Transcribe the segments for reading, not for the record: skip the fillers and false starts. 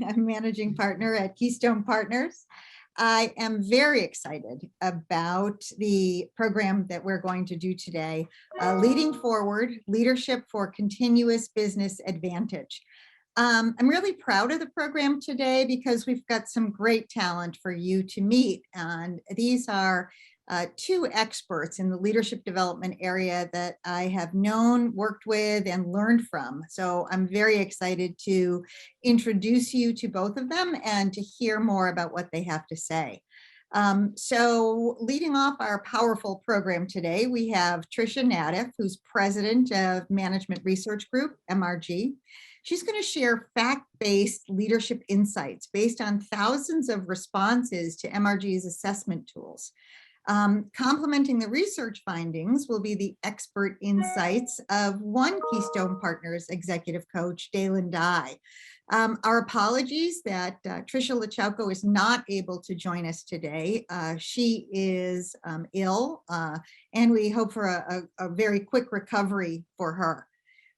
I'm managing partner at Keystone Partners. I am very excited about the program that we're going to do today, Leading Forward, Leadership for Continuous Business Advantage. I'm really proud of the program today because we've got some great talent for you to meet. And these are two experts in the leadership development area that I have known, worked with, and learned from. So I'm very excited to introduce you to both of them and to hear more about what they have to say. So leading off our powerful program today, we have Tricia Naddaff, who's president of Management Research Group, MRG. She's going to share fact-based leadership insights based on thousands of responses to MRG's assessment tools. Complementing the research findings will be the expert insights of one Keystone Partners executive coach, Dalyn Dye. Our apologies that Tricia Lachowko is not able to join us today. She is ill, and we hope for a very quick recovery for her.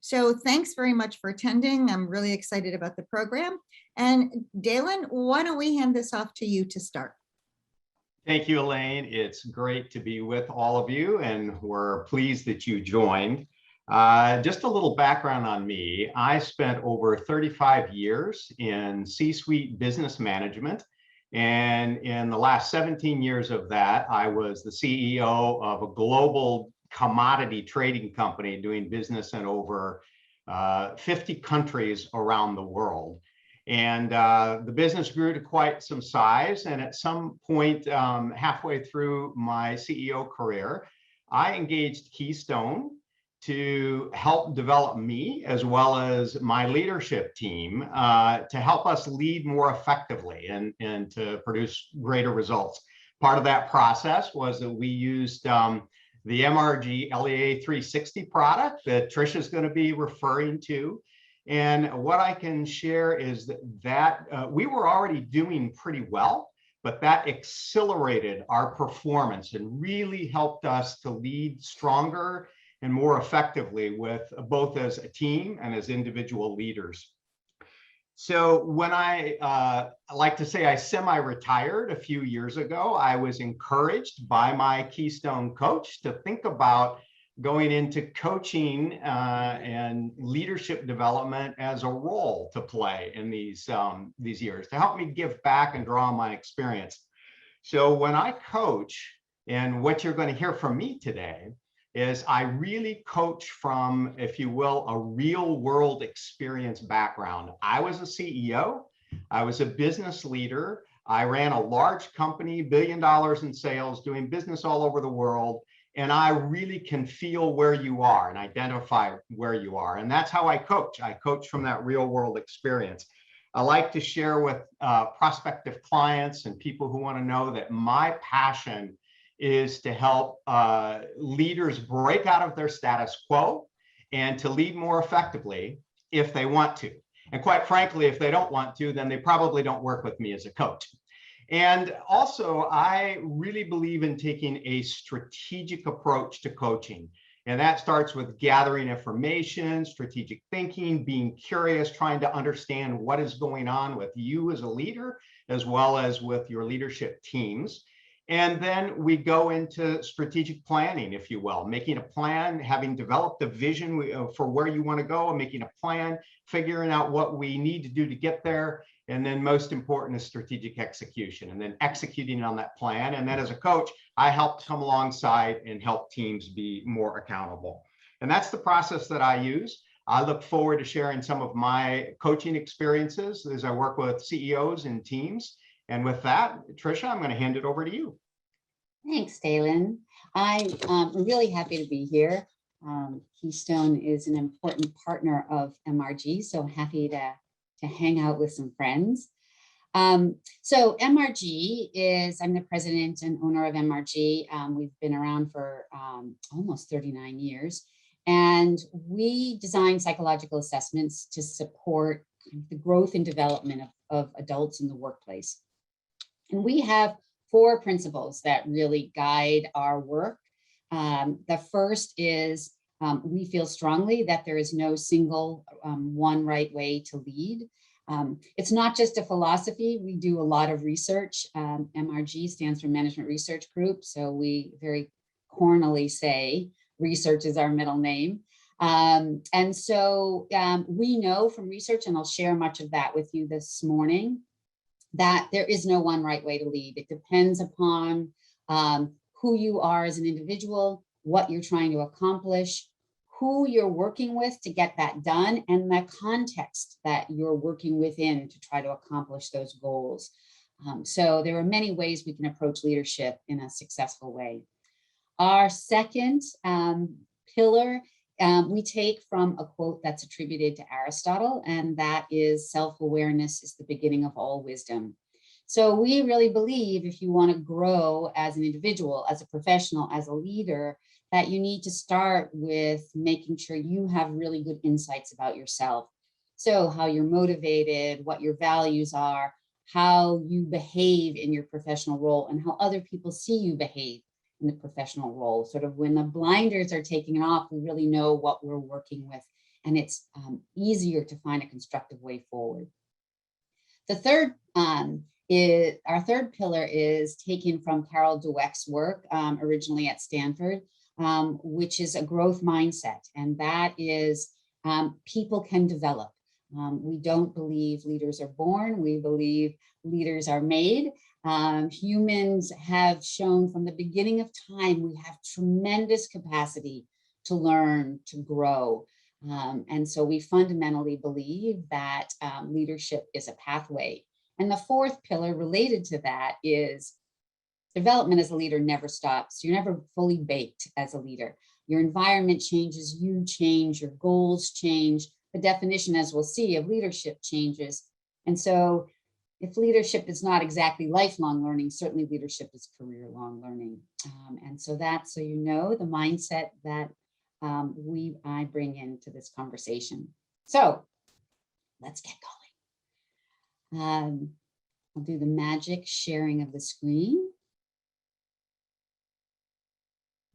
So thanks very much for attending. I'm really excited about the program. And Dalyn, why don't we hand this off to you to start? Thank you, Elaine. It's great to be with all of you, and we're pleased that you joined. Just a little background on me. I spent over 35 years in C-suite business management, and in the last 17 years of that, I was the CEO of a global commodity trading company doing business in over 50 countries around the world. And the business grew to quite some size. And at some point, halfway through my CEO career, I engaged Keystone to help develop me as well as my leadership team to help us lead more effectively and to produce greater results. Part of that process was that we used the MRG LEA 360 product that Tricia is going to be referring to. And what I can share is that we were already doing pretty well, but that accelerated our performance and really helped us to lead stronger and more effectively with both as a team and as individual leaders. So when I like to say I semi-retired a few years ago, I was encouraged by my Keystone coach to think about going into coaching and leadership development as a role to play in these years to help me give back and draw on my experience. So when I coach, and what you're going to hear from me today is I really coach from, if you will, a real world experience background. I was a CEO, I was a business leader, I ran a large company, $1 billion in sales, doing business all over the world. And I really can feel where you are and identify where you are. And that's how I coach. I coach from that real world experience. I like to share with prospective clients and people who want to know that my passion is to help leaders break out of their status quo and to lead more effectively if they want to. And quite frankly, if they don't want to, then they probably don't work with me as a coach. And also, I really believe in taking a strategic approach to coaching. And that starts with gathering information, strategic thinking, being curious, trying to understand what is going on with you as a leader, as well as with your leadership teams. And then we go into strategic planning, if you will, making a plan, having developed a vision for where you want to go, and making a plan, figuring out what we need to do to get there. And then most important is strategic execution, and then executing on that plan. And then as a coach, I help come alongside and help teams be more accountable. And that's the process that I use. I look forward to sharing some of my coaching experiences as I work with CEOs and teams. And with that, Tricia, I'm going to hand it over to you. Thanks, Dalyn. I'm really happy to be here. Keystone is an important partner of MRG, so happy to hang out with some friends. So MRG is, I'm the president and owner of MRG. We've been around for almost 39 years, and we design psychological assessments to support the growth and development of adults in the workplace. And we have 4 principles that really guide our work. The first is we feel strongly that there is no single one right way to lead. It's not just a philosophy. We do a lot of research. MRG stands for Management Research Group. So we very cornily say research is our middle name. And so we know from research, and I'll share much of that with you this morning, that there is no one right way to lead. It depends upon who you are as an individual, what you're trying to accomplish, who you're working with to get that done, and the context that you're working within to try to accomplish those goals. So there are many ways we can approach leadership in a successful way. Our second pillar, we take from a quote that's attributed to Aristotle, and that is self-awareness is the beginning of all wisdom. So we really believe if you want to grow as an individual, as a professional, as a leader, that you need to start with making sure you have really good insights about yourself. So how you're motivated, what your values are, how you behave in your professional role, and how other people see you behave in the professional role. Sort of when the blinders are taken off, we really know what we're working with, and it's easier to find a constructive way forward. The third our third pillar is taken from Carol Dweck's work, originally at Stanford, which is a growth mindset, and that is people can develop. We don't believe leaders are born. We believe leaders are made. Humans have shown from the beginning of time, we have tremendous capacity to learn, to grow. And so we fundamentally believe that leadership is a pathway. And the fourth pillar related to that is development as a leader never stops. You're never fully baked as a leader. Your environment changes, you change, your goals change. The definition, as we'll see, of leadership changes. And so if leadership is not exactly lifelong learning, certainly leadership is career-long learning. And so that's, so you know, the mindset that I bring into this conversation. So let's get going. I'll do the magic sharing of the screen.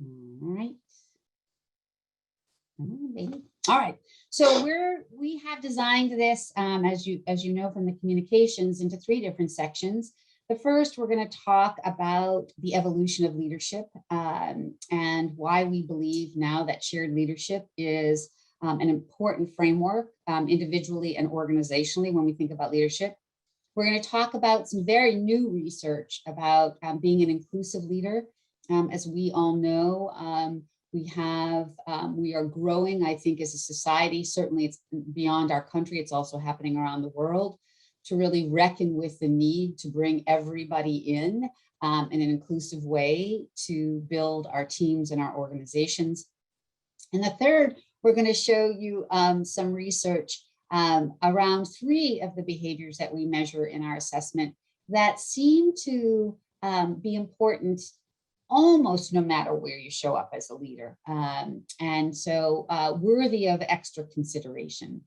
All right. All right. So we have designed this, as you know from the communications, into 3 different sections. The first, we're going to talk about the evolution of leadership and why we believe now that shared leadership is an important framework individually and organizationally when we think about leadership. We're going to talk about some very new research about being an inclusive leader. As we all know, we are growing, I think, as a society. Certainly it's beyond our country. It's also happening around the world, to really reckon with the need to bring everybody in an inclusive way to build our teams and our organizations. And the third, we're going to show you some research around 3 of the behaviors that we measure in our assessment that seem to be important almost no matter where you show up as a leader, and so worthy of extra consideration.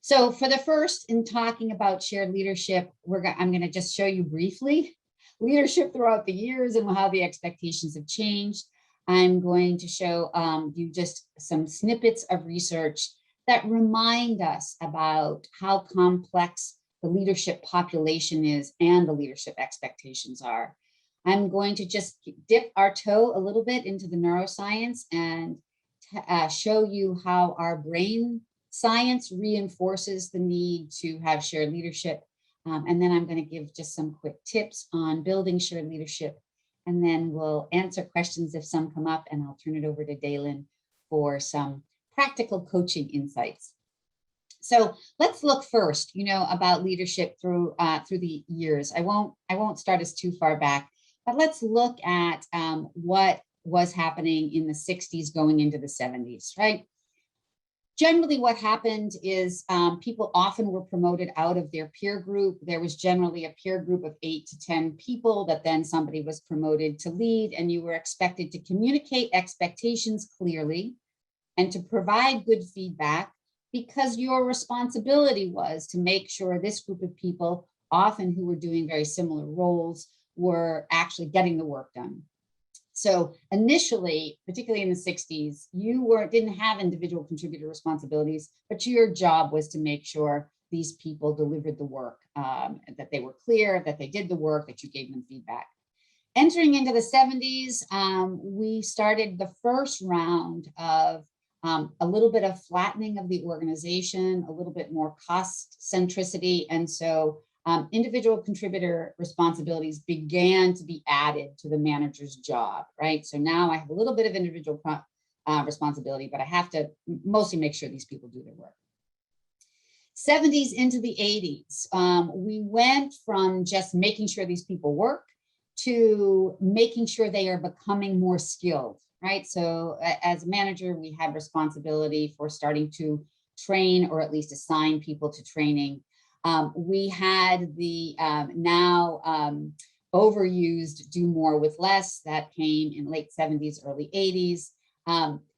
So for the first, in talking about shared leadership, I'm going to just show you briefly leadership throughout the years and how the expectations have changed. I'm going to show you just some snippets of research that remind us about how complex the leadership population is and the leadership expectations are. I'm going to just dip our toe a little bit into the neuroscience and show you how our brain science reinforces the need to have shared leadership. And then I'm going to give just some quick tips on building shared leadership. And then we'll answer questions if some come up, and I'll turn it over to Dalyn for some practical coaching insights. So let's look first, about leadership through the years. I won't start us too far back. But let's look at what was happening in the 60s going into the 70s, right? Generally, what happened is people often were promoted out of their peer group. There was generally a peer group of 8 to 10 people that then somebody was promoted to lead, and you were expected to communicate expectations clearly and to provide good feedback, because your responsibility was to make sure this group of people, often who were doing very similar roles, were actually getting the work done. So initially, particularly in the 60s, you didn't have individual contributor responsibilities, but your job was to make sure these people delivered the work, that they were clear, that they did the work, that you gave them feedback. Entering into the 70s, we started the first round of a little bit of flattening of the organization, a little bit more cost centricity. And so individual contributor responsibilities began to be added to the manager's job, right? So now I have a little bit of individual responsibility, but I have to mostly make sure these people do their work. 70s into the 80s, we went from just making sure these people work to making sure they are becoming more skilled, right? So as a manager, we have responsibility for starting to train or at least assign people to training. We had the now overused do more with less that came in late 70s, early 80s.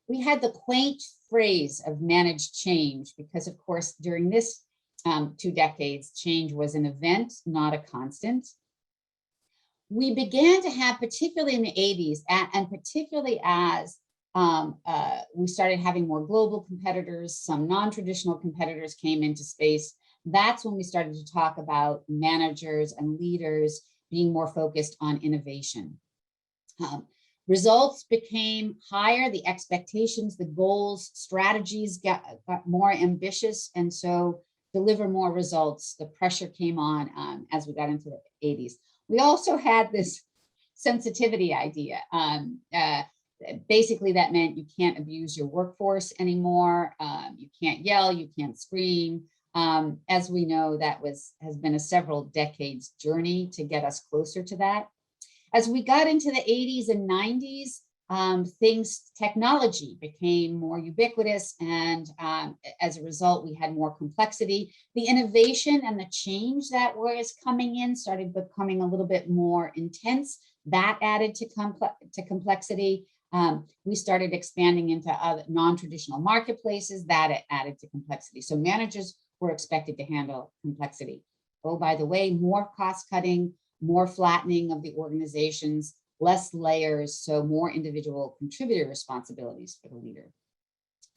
We had the quaint phrase of managed change because, of course, during this 2 decades, change was an event, not a constant. We began to have, particularly in the 80s, and particularly as we started having more global competitors, some non-traditional competitors came into space. That's when we started to talk about managers and leaders being more focused on innovation. Results became higher, the expectations, the goals, strategies got more ambitious, and so deliver more results. The pressure came on as we got into the 80s. We also had this sensitivity idea. Basically, that meant you can't abuse your workforce anymore. You can't yell, you can't scream. As we know, that has been a several decades journey to get us closer to that. As we got into the 80s and 90s, technology became more ubiquitous, and as a result, we had more complexity. The innovation and the change that was coming in started becoming a little bit more intense. That added to complexity. We started expanding into other non-traditional marketplaces. That added to complexity. So managers were expected to handle complexity. Oh, by the way, more cost cutting, more flattening of the organizations, less layers, so more individual contributor responsibilities for the leader.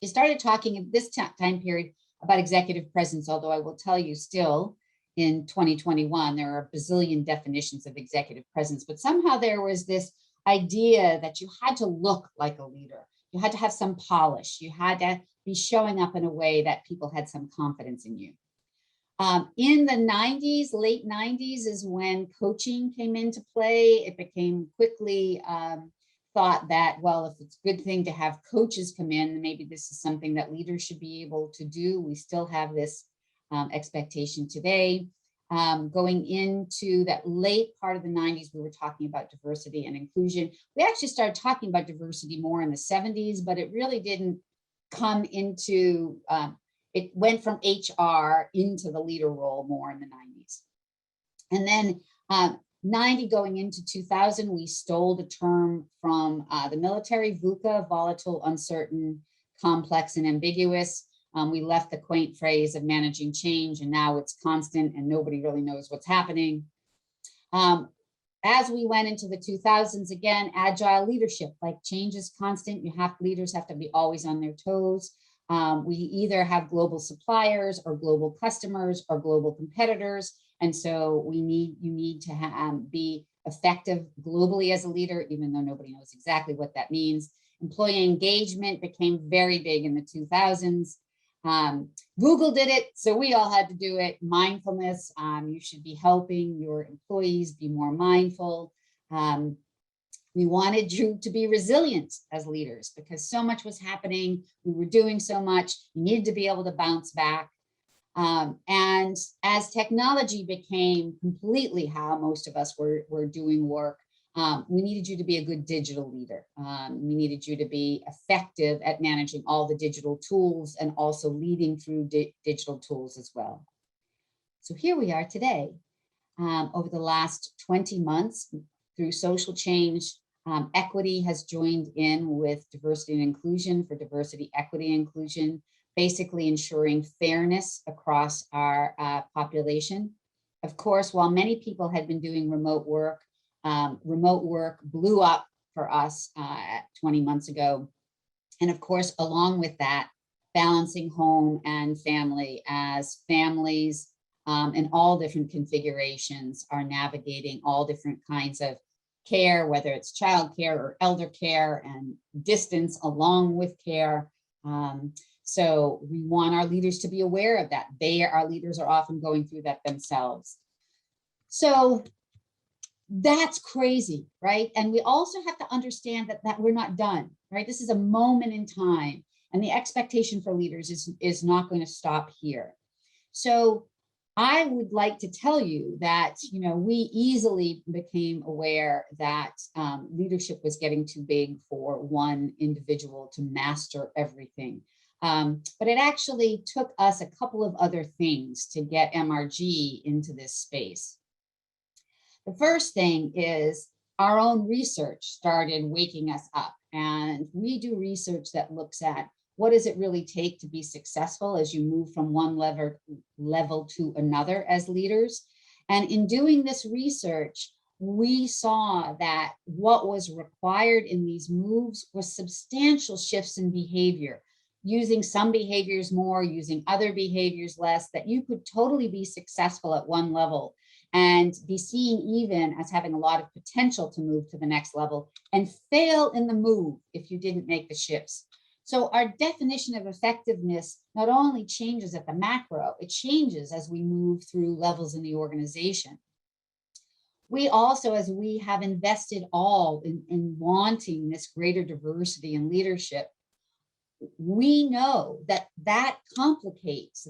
You started talking at this time period about executive presence, although I will tell you still in 2021, there are a bazillion definitions of executive presence, but somehow there was this idea that you had to look like a leader. You had to have some polish. You had to be showing up in a way that people had some confidence in you. In the 90s, late 90s is when coaching came into play. It became quickly thought that, well, if it's a good thing to have coaches come in, maybe this is something that leaders should be able to do. We still have this expectation today. Going into that late part of the 90s, we were talking about diversity and inclusion. We actually started talking about diversity more in the 70s, but it really didn't come into, it went from HR into the leader role more in the 90s. And then 90 going into 2000, we stole the term from the military, VUCA, volatile, uncertain, complex, and ambiguous. We left the quaint phrase of managing change, and now it's constant and nobody really knows what's happening. As we went into the 2000s, again, agile leadership, like change is constant. Leaders have to be always on their toes. We either have global suppliers or global customers or global competitors. And so you need to be effective globally as a leader, even though nobody knows exactly what that means. Employee engagement became very big in the 2000s. Google did it, so we all had to do it. Mindfulness, you should be helping your employees be more mindful. We wanted you to be resilient as leaders because so much was happening. We were doing so much. You needed to be able to bounce back. And as technology became completely how most of us were doing work, we needed you to be a good digital leader. We needed you to be effective at managing all the digital tools and also leading through digital tools as well. So here we are today. Over the last 20 months, through social change, equity has joined in with diversity and inclusion for diversity, equity, and inclusion, basically ensuring fairness across our population. Of course, while many people had been doing remote work blew up for us 20 months ago. And of course, along with that, balancing home and family as families in all different configurations are navigating all different kinds of care, whether it's child care or elder care, and distance along with care. So we want our leaders to be aware of that. Our leaders are often going through that themselves. So that's crazy, right? And we also have to understand that we're not done, right? This is a moment in time, and the expectation for leaders is not going to stop here. So I would like to tell you that, we easily became aware that leadership was getting too big for one individual to master everything. But it actually took us a couple of other things to get MRG into this space. The first thing is our own research started waking us up, and we do research that looks at what does it really take to be successful as you move from one level to another as leaders. And in doing this research, we saw that what was required in these moves was substantial shifts in behavior, using some behaviors more, using other behaviors less, that you could totally be successful at one level and be seen even as having a lot of potential to move to the next level, and fail in the move if you didn't make the shifts. So our definition of effectiveness not only changes at the macro, it changes as we move through levels in the organization. We also, as we have invested all in wanting this greater diversity in leadership, we know that complicates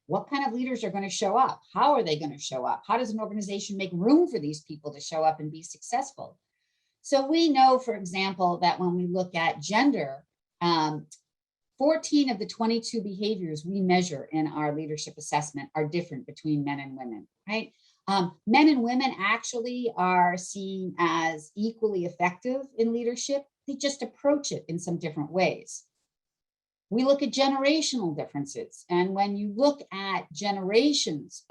what kind of leaders are going to show up? How are they going to show up? How does an organization make room for these people to show up and be successful? So we know, for example, that when we look at gender, 14 of the 22 behaviors we measure in our leadership assessment are different between men and women, right? Men and women actually are seen as equally effective in leadership. They just approach it in some different ways. We look at generational differences. And when you look at generations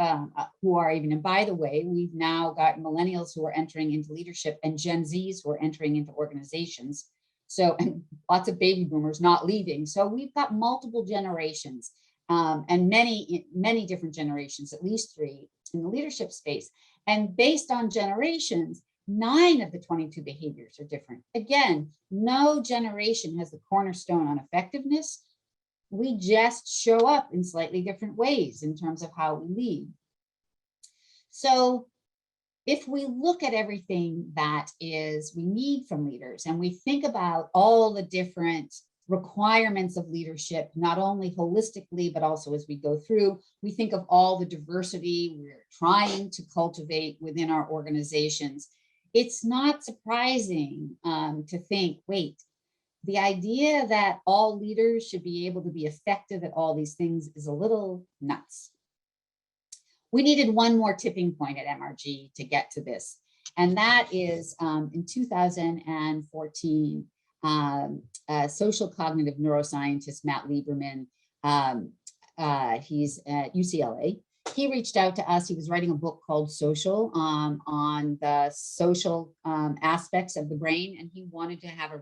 who are even, and by the way, we've now got millennials who are entering into leadership and Gen Zs who are entering into organizations. So, and lots of baby boomers not leaving. So we've got multiple generations and many different generations, at least 3 in the leadership space. And based on generations, 9 of the 22 behaviors are different. Again, no generation has the cornerstone on effectiveness. We just show up in slightly different ways in terms of how we lead. So if we look at everything that we need from leaders, and we think about all the different requirements of leadership, not only holistically, but also as we go through, we think of all the diversity we're trying to cultivate within our organizations. It's not surprising to think, wait, the idea that all leaders should be able to be effective at all these things is a little nuts. We needed one more tipping point at MRG to get to this. And that is in 2014, social cognitive neuroscientist Matt Lieberman, he's at UCLA. He reached out to us. He was writing a book called Social on the social aspects of the brain. And he wanted to have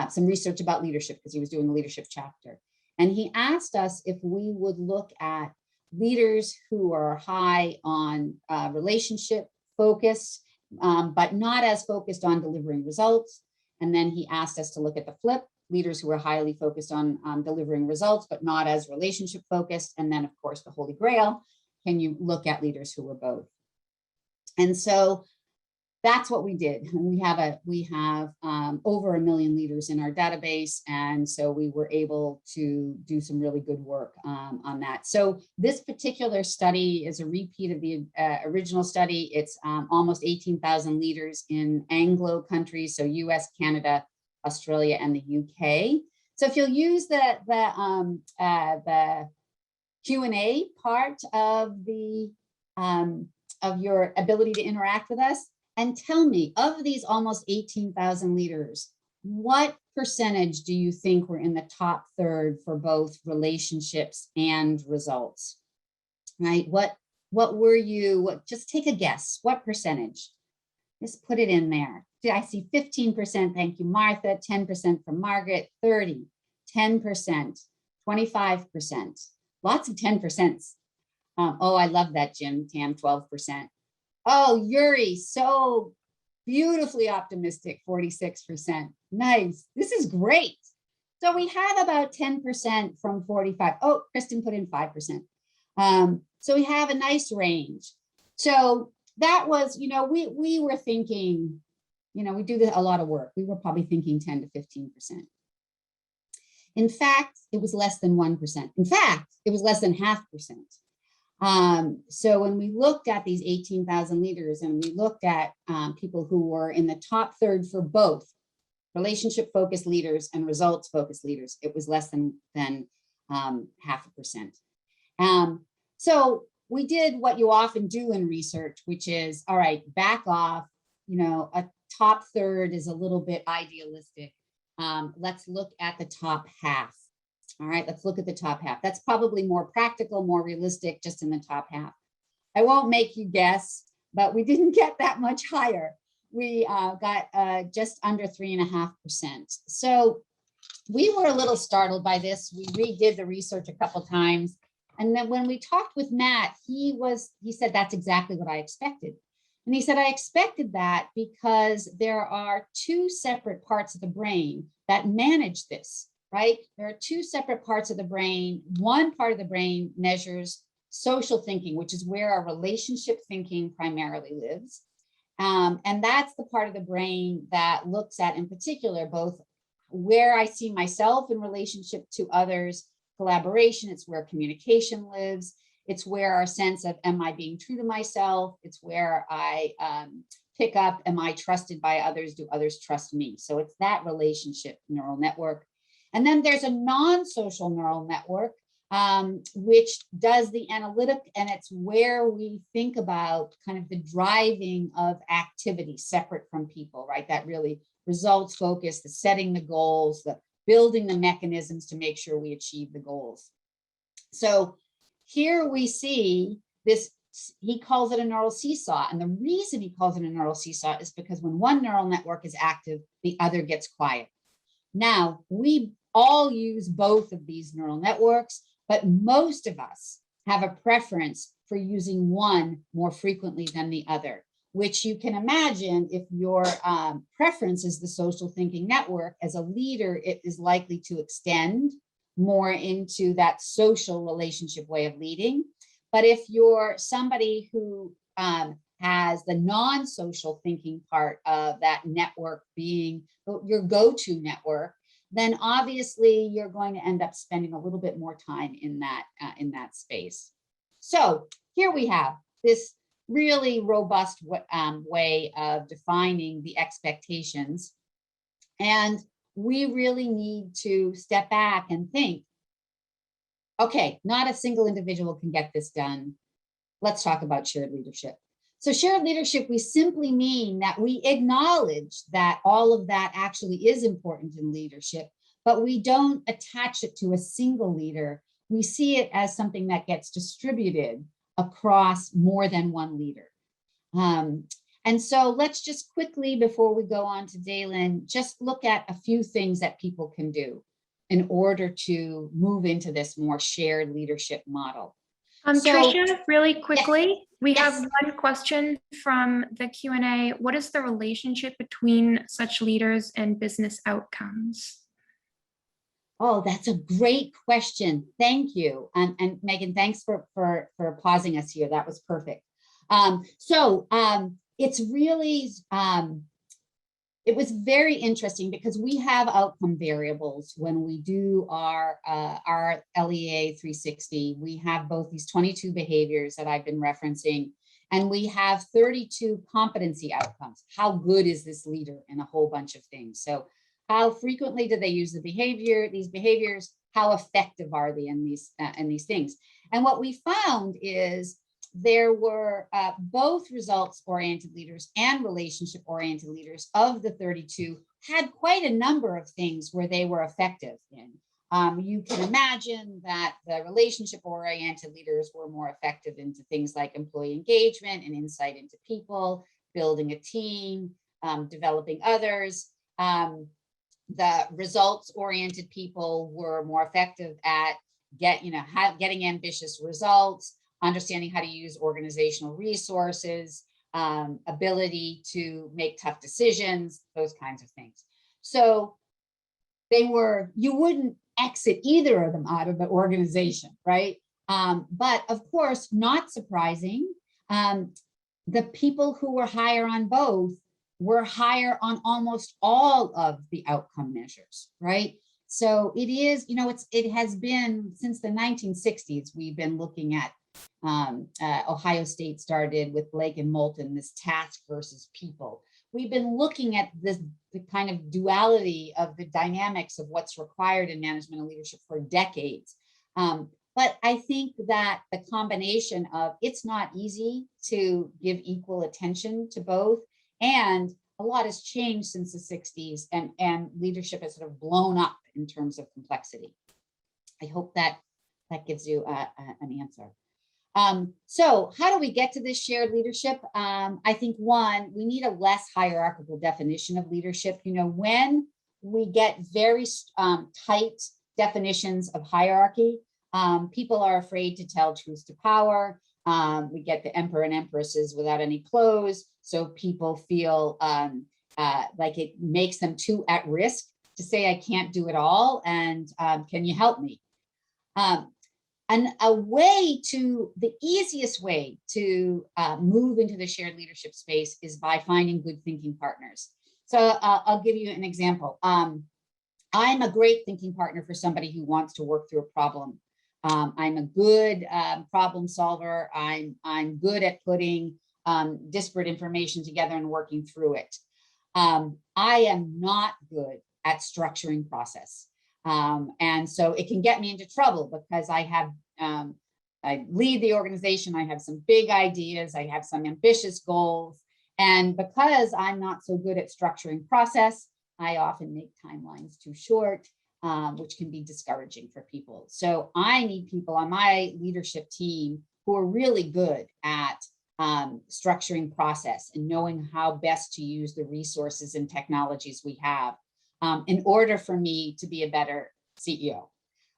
some research about leadership because he was doing a leadership chapter. And he asked us if we would look at leaders who are high on relationship focus, but not as focused on delivering results. And then he asked us to look at the flip, leaders who are highly focused on delivering results, but not as relationship focused. And then, of course, the Holy Grail, can you look at leaders who are both? And so that's what we did. We have over 1 million leaders in our database. And so we were able to do some really good work on that. So this particular study is a repeat of the original study. It's almost 18,000 leaders in Anglo countries, so US, Canada, Australia, and the UK. So if you'll use the Q&A part of your ability to interact with us, and tell me, of these almost 18,000 leaders, what percentage do you think were in the top third for both relationships and results? Right? What were you? Just take a guess. What percentage? Just put it in there. I see 15%. Thank you, Martha. 10% from Margaret. 30. 10%, 25%, lots of 10%. Oh, I love that, Jim, Tam, 12%. Oh, Yuri, so beautifully optimistic, 46%. Nice. This is great. So we have about 10% from 45. Oh, Kristen put in 5%. So we have a nice range. So that was, we were thinking, we do a lot of work. We were probably thinking 10 to 15%. In fact, it was less than 1%. In fact, it was less than 0.5%. So when we looked at these 18,000 leaders and we looked at people who were in the top third for both relationship-focused leaders and results-focused leaders, it was less than 0.5%. So we did what you often do in research, which is, all right, back off. A top third is a little bit idealistic. Let's look at the top half. All right, let's look at the top half. That's probably more practical, more realistic, just in the top half. I won't make you guess, but we didn't get that much higher. We got just under 3.5%. So we were a little startled by this. We redid the research a couple times. And then when we talked with Matt, he said, that's exactly what I expected. And he said, I expected that because there are two separate parts of the brain that manage this, right? There are two separate parts of the brain. One part of the brain measures social thinking, which is where our relationship thinking primarily lives. And that's the part of the brain that looks at, in particular, both where I see myself in relationship to others, collaboration. It's where communication lives. It's where our sense of, am I being true to myself? It's where I pick up, am I trusted by others? Do others trust me? So it's that relationship neural network. And then there's a non-social neural network, which does the analytic, and it's where we think about kind of the driving of activity separate from people, right? That really results focus, the setting the goals, the building the mechanisms to make sure we achieve the goals. So here we see this, he calls it a neural seesaw. And the reason he calls it a neural seesaw is because when one neural network is active, the other gets quiet. Now, we all use both of these neural networks, but most of us have a preference for using one more frequently than the other, which you can imagine if your preference is the social thinking network. As a leader, it is likely to extend more into that social relationship way of leading. But if you're somebody who has the non-social thinking part of that network being your go-to network, then obviously you're going to end up spending a little bit more time in that space. So here we have this really robust way of defining the expectations. And we really need to step back and think, okay, not a single individual can get this done. Let's talk about shared leadership. So shared leadership, we simply mean that we acknowledge that all of that actually is important in leadership, but we don't attach it to a single leader. We see it as something that gets distributed across more than one leader. And so let's just quickly, before we go on to Dalyn, just look at a few things that people can do in order to move into this more shared leadership model. Tricia, really quickly, yes, we yes. have one question from the Q&A. What is the relationship between such leaders and business outcomes? Oh, that's a great question. Thank you. And Megan, thanks for pausing us here. That was perfect. It's really, it was very interesting because we have outcome variables when we do our LEA 360. We have both these 22 behaviors that I've been referencing, and we have 32 competency outcomes. How good is this leader in a whole bunch of things? So how frequently do they use these behaviors? How effective are they in these things? And what we found is there were both results-oriented leaders and relationship-oriented leaders of the 32 had quite a number of things where they were effective in. You can imagine that the relationship-oriented leaders were more effective into things like employee engagement and insight into people, building a team, developing others. The results-oriented people were more effective at getting ambitious results, understanding how to use organizational resources, ability to make tough decisions, those kinds of things. So you wouldn't exit either of them out of the organization, right? But of course, not surprising, the people who were higher on both were higher on almost all of the outcome measures, right? So it is, it has been since the 1960s, we've been looking at, Ohio State started with Blake and Moulton, this task versus people. We've been looking at the kind of duality of the dynamics of what's required in management and leadership for decades. But I think that the combination of it's not easy to give equal attention to both, and a lot has changed since the 60s, and leadership has sort of blown up in terms of complexity. I hope that gives you an answer. So how do we get to this shared leadership? I think one, we need a less hierarchical definition of leadership. When we get very tight definitions of hierarchy, people are afraid to tell truth to power. We get the emperor and empresses without any clothes. So people feel like it makes them too at risk to say, I can't do it all. And can you help me? And the easiest way to move into the shared leadership space is by finding good thinking partners. So I'll give you an example. I'm a great thinking partner for somebody who wants to work through a problem. I'm a good problem solver. I'm good at putting disparate information together and working through it. I am not good at structuring process. And so it can get me into trouble because I lead the organization. I have some big ideas. I have some ambitious goals. And because I'm not so good at structuring process, I often make timelines too short, which can be discouraging for people. So I need people on my leadership team who are really good at structuring process and knowing how best to use the resources and technologies we have in order for me to be a better CEO.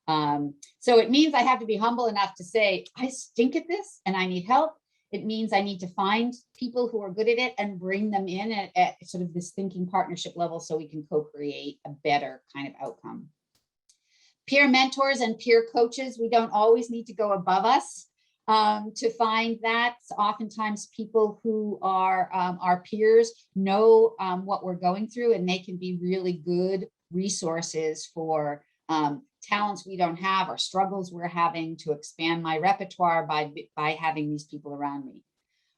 So it means I have to be humble enough to say, I stink at this and I need help. It means I need to find people who are good at it and bring them in at sort of this thinking partnership level so we can co-create a better kind of outcome. Peer mentors and peer coaches, we don't always need to go above us to find that. Oftentimes people who are our peers know what we're going through, and they can be really good resources for talents we don't have or struggles we're having to expand my repertoire by having these people around me.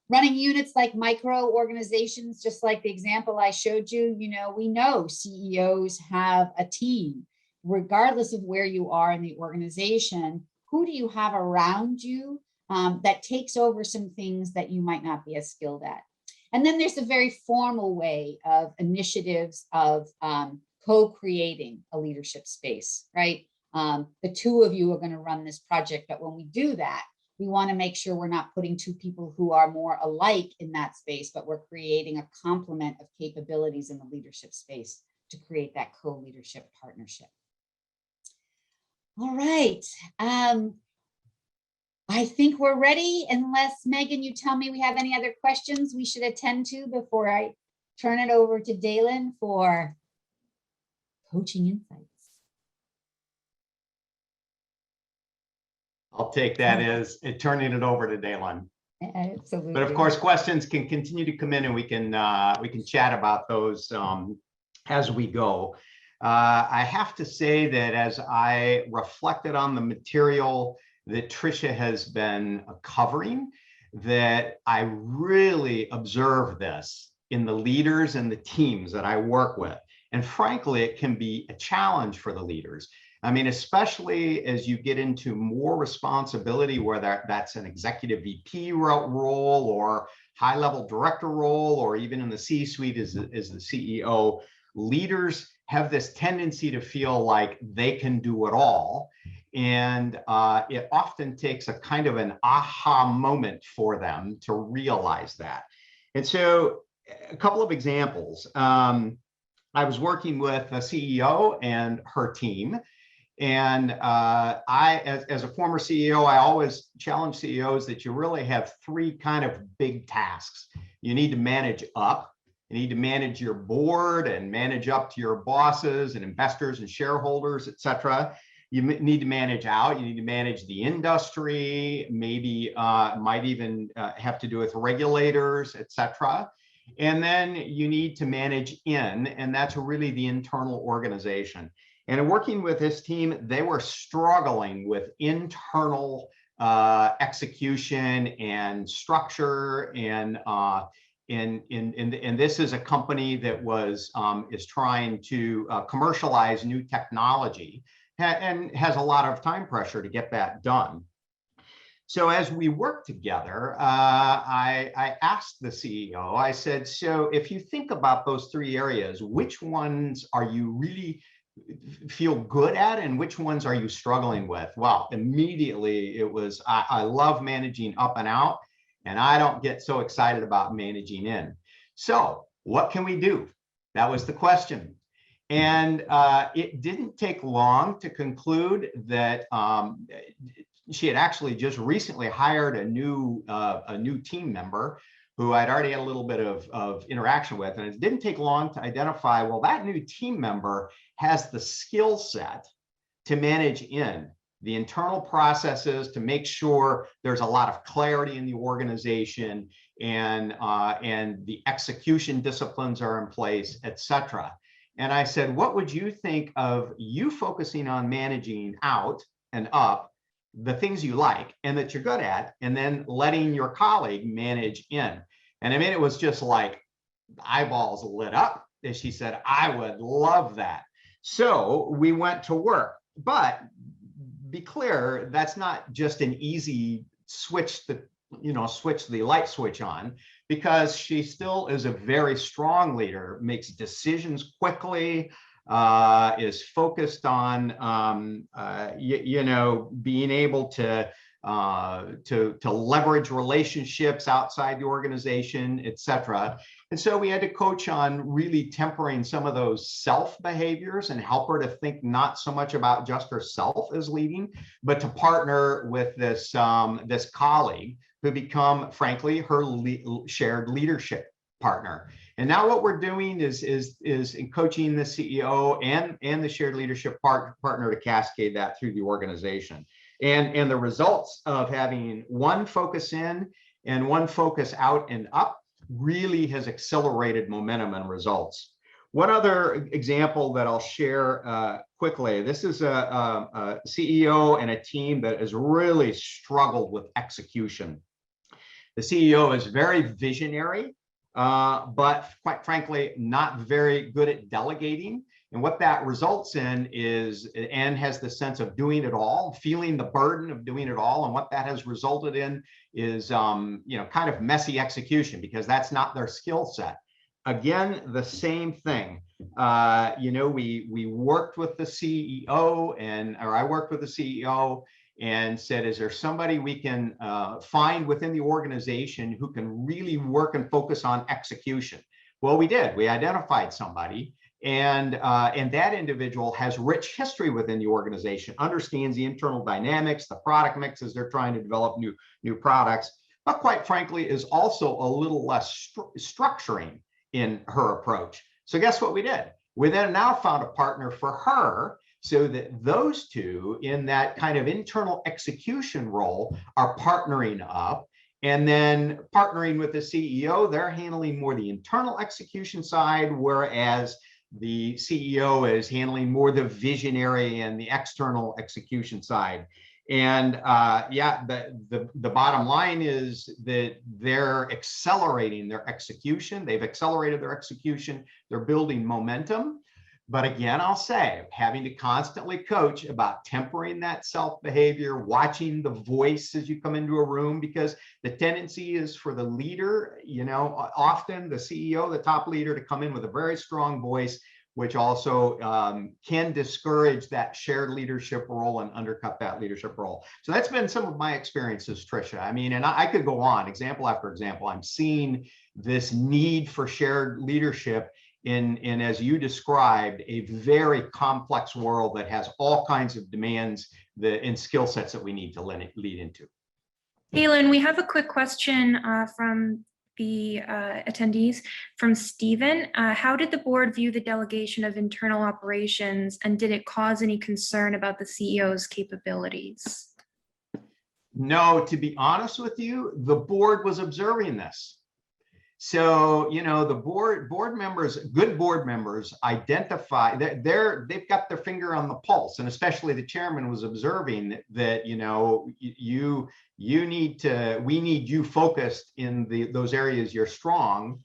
Running units like micro organizations, just like the example I showed you, we know CEOs have a team. Regardless of where you are in the organization, who do you have around you that takes over some things that you might not be as skilled at? And then there's a very formal way of initiatives of co-creating a leadership space, right? The two of you are going to run this project, but when we do that, we want to make sure we're not putting two people who are more alike in that space, but we're creating a complement of capabilities in the leadership space to create that co-leadership partnership. All right. I think we're ready, unless Megan, you tell me we have any other questions we should attend to before I turn it over to Dalyn for coaching insights. I'll take that as turning it over to Dalyn. Absolutely. But of course, questions can continue to come in, and we can chat about those as we go. I have to say that as I reflected on the material that Tricia has been covering, that I really observe this in the leaders and the teams that I work with. And frankly, it can be a challenge for the leaders. I mean, especially as you get into more responsibility, whether that's an executive VP role or high-level director role, or even in the C-suite as the CEO, leaders have this tendency to feel like they can do it all. And it often takes a kind of an aha moment for them to realize that. And so a couple of examples. I was working with a CEO and her team. And as a former CEO, I always challenge CEOs that you really have three kind of big tasks. You need to manage up. You need to manage your board and manage up to your bosses and investors and shareholders, et cetera. You need to manage out. You need to manage the industry, maybe might even have to do with regulators, et cetera. And then you need to manage in, and that's really the internal organization. And in working with this team, they were struggling with internal execution and structure, and this is a company that is trying to commercialize new technology and has a lot of time pressure to get that done. So as we worked together, I asked the CEO, I said, so if you think about those three areas, which ones are you really feel good at and which ones are you struggling with? Well, immediately it was, I love managing up and out, and I don't get so excited about managing in. So what can we do? That was the question. And it didn't take long to conclude that she had actually just recently hired a new team member who I'd already had a little bit of interaction with. And it didn't take long to identify, well, that new team member has the skill set to manage in the internal processes, to make sure there's a lot of clarity in the organization, and the execution disciplines are in place, et cetera. And I said, what would you think of you focusing on managing out and up, the things you like and that you're good at, and then letting your colleague manage in? And I mean, it was just like eyeballs lit up. And she said, I would love that. So we went to work. But be clear, that's not just an easy switch the light switch on, because she still is a very strong leader, makes decisions quickly, is focused on being able to leverage relationships outside the organization, et cetera. And so we had to coach on really tempering some of those self behaviors and help her to think not so much about just herself as leading, but to partner with this colleague who become, frankly, her shared leadership partner. And now what we're doing is in coaching the CEO and the shared leadership partner to cascade that through the organization. And the results of having one focus in and one focus out and up really has accelerated momentum and results. One other example that I'll share quickly, this is a CEO and a team that has really struggled with execution. The CEO is very visionary, but quite frankly, not very good at delegating. And what that results in is, and has the sense of doing it all, feeling the burden of doing it all. And what that has resulted in is, kind of messy execution, because that's not their skill set. Again, the same thing. We worked with the CEO, or I worked with the CEO and said, is there somebody we can find within the organization who can really work and focus on execution? Well, we did. We identified somebody. And that individual has rich history within the organization, understands the internal dynamics, the product mixes they're trying to develop new products, but quite frankly is also a little less structuring in her approach. So guess what we did? We then now found a partner for her, so that those two in that kind of internal execution role are partnering up. And then partnering with the CEO, they're handling more the internal execution side, whereas the CEO is handling more the visionary and the external execution side. And the bottom line is that they're accelerating their execution. They've accelerated their execution. They're building momentum. But again, I'll say, having to constantly coach about tempering that self behavior, watching the voice as you come into a room, because the tendency is for the leader, often the CEO, the top leader, to come in with a very strong voice, which also can discourage that shared leadership role and undercut that leadership role. So that's been some of my experiences, Tricia. I mean, and I could go on example after example. I'm seeing this need for shared leadership in, as you described, a very complex world that has all kinds of demands and skill sets that we need to lead into. Dalyn, we have a quick question from the attendees from Stephen. How did the board view the delegation of internal operations, and did it cause any concern about the CEO's capabilities? No, to be honest with you, the board was observing this. So, you know, the board members, good board members, identify that they've got their finger on the pulse, and especially the chairman was observing that, you know, we need you focused in those areas you're strong,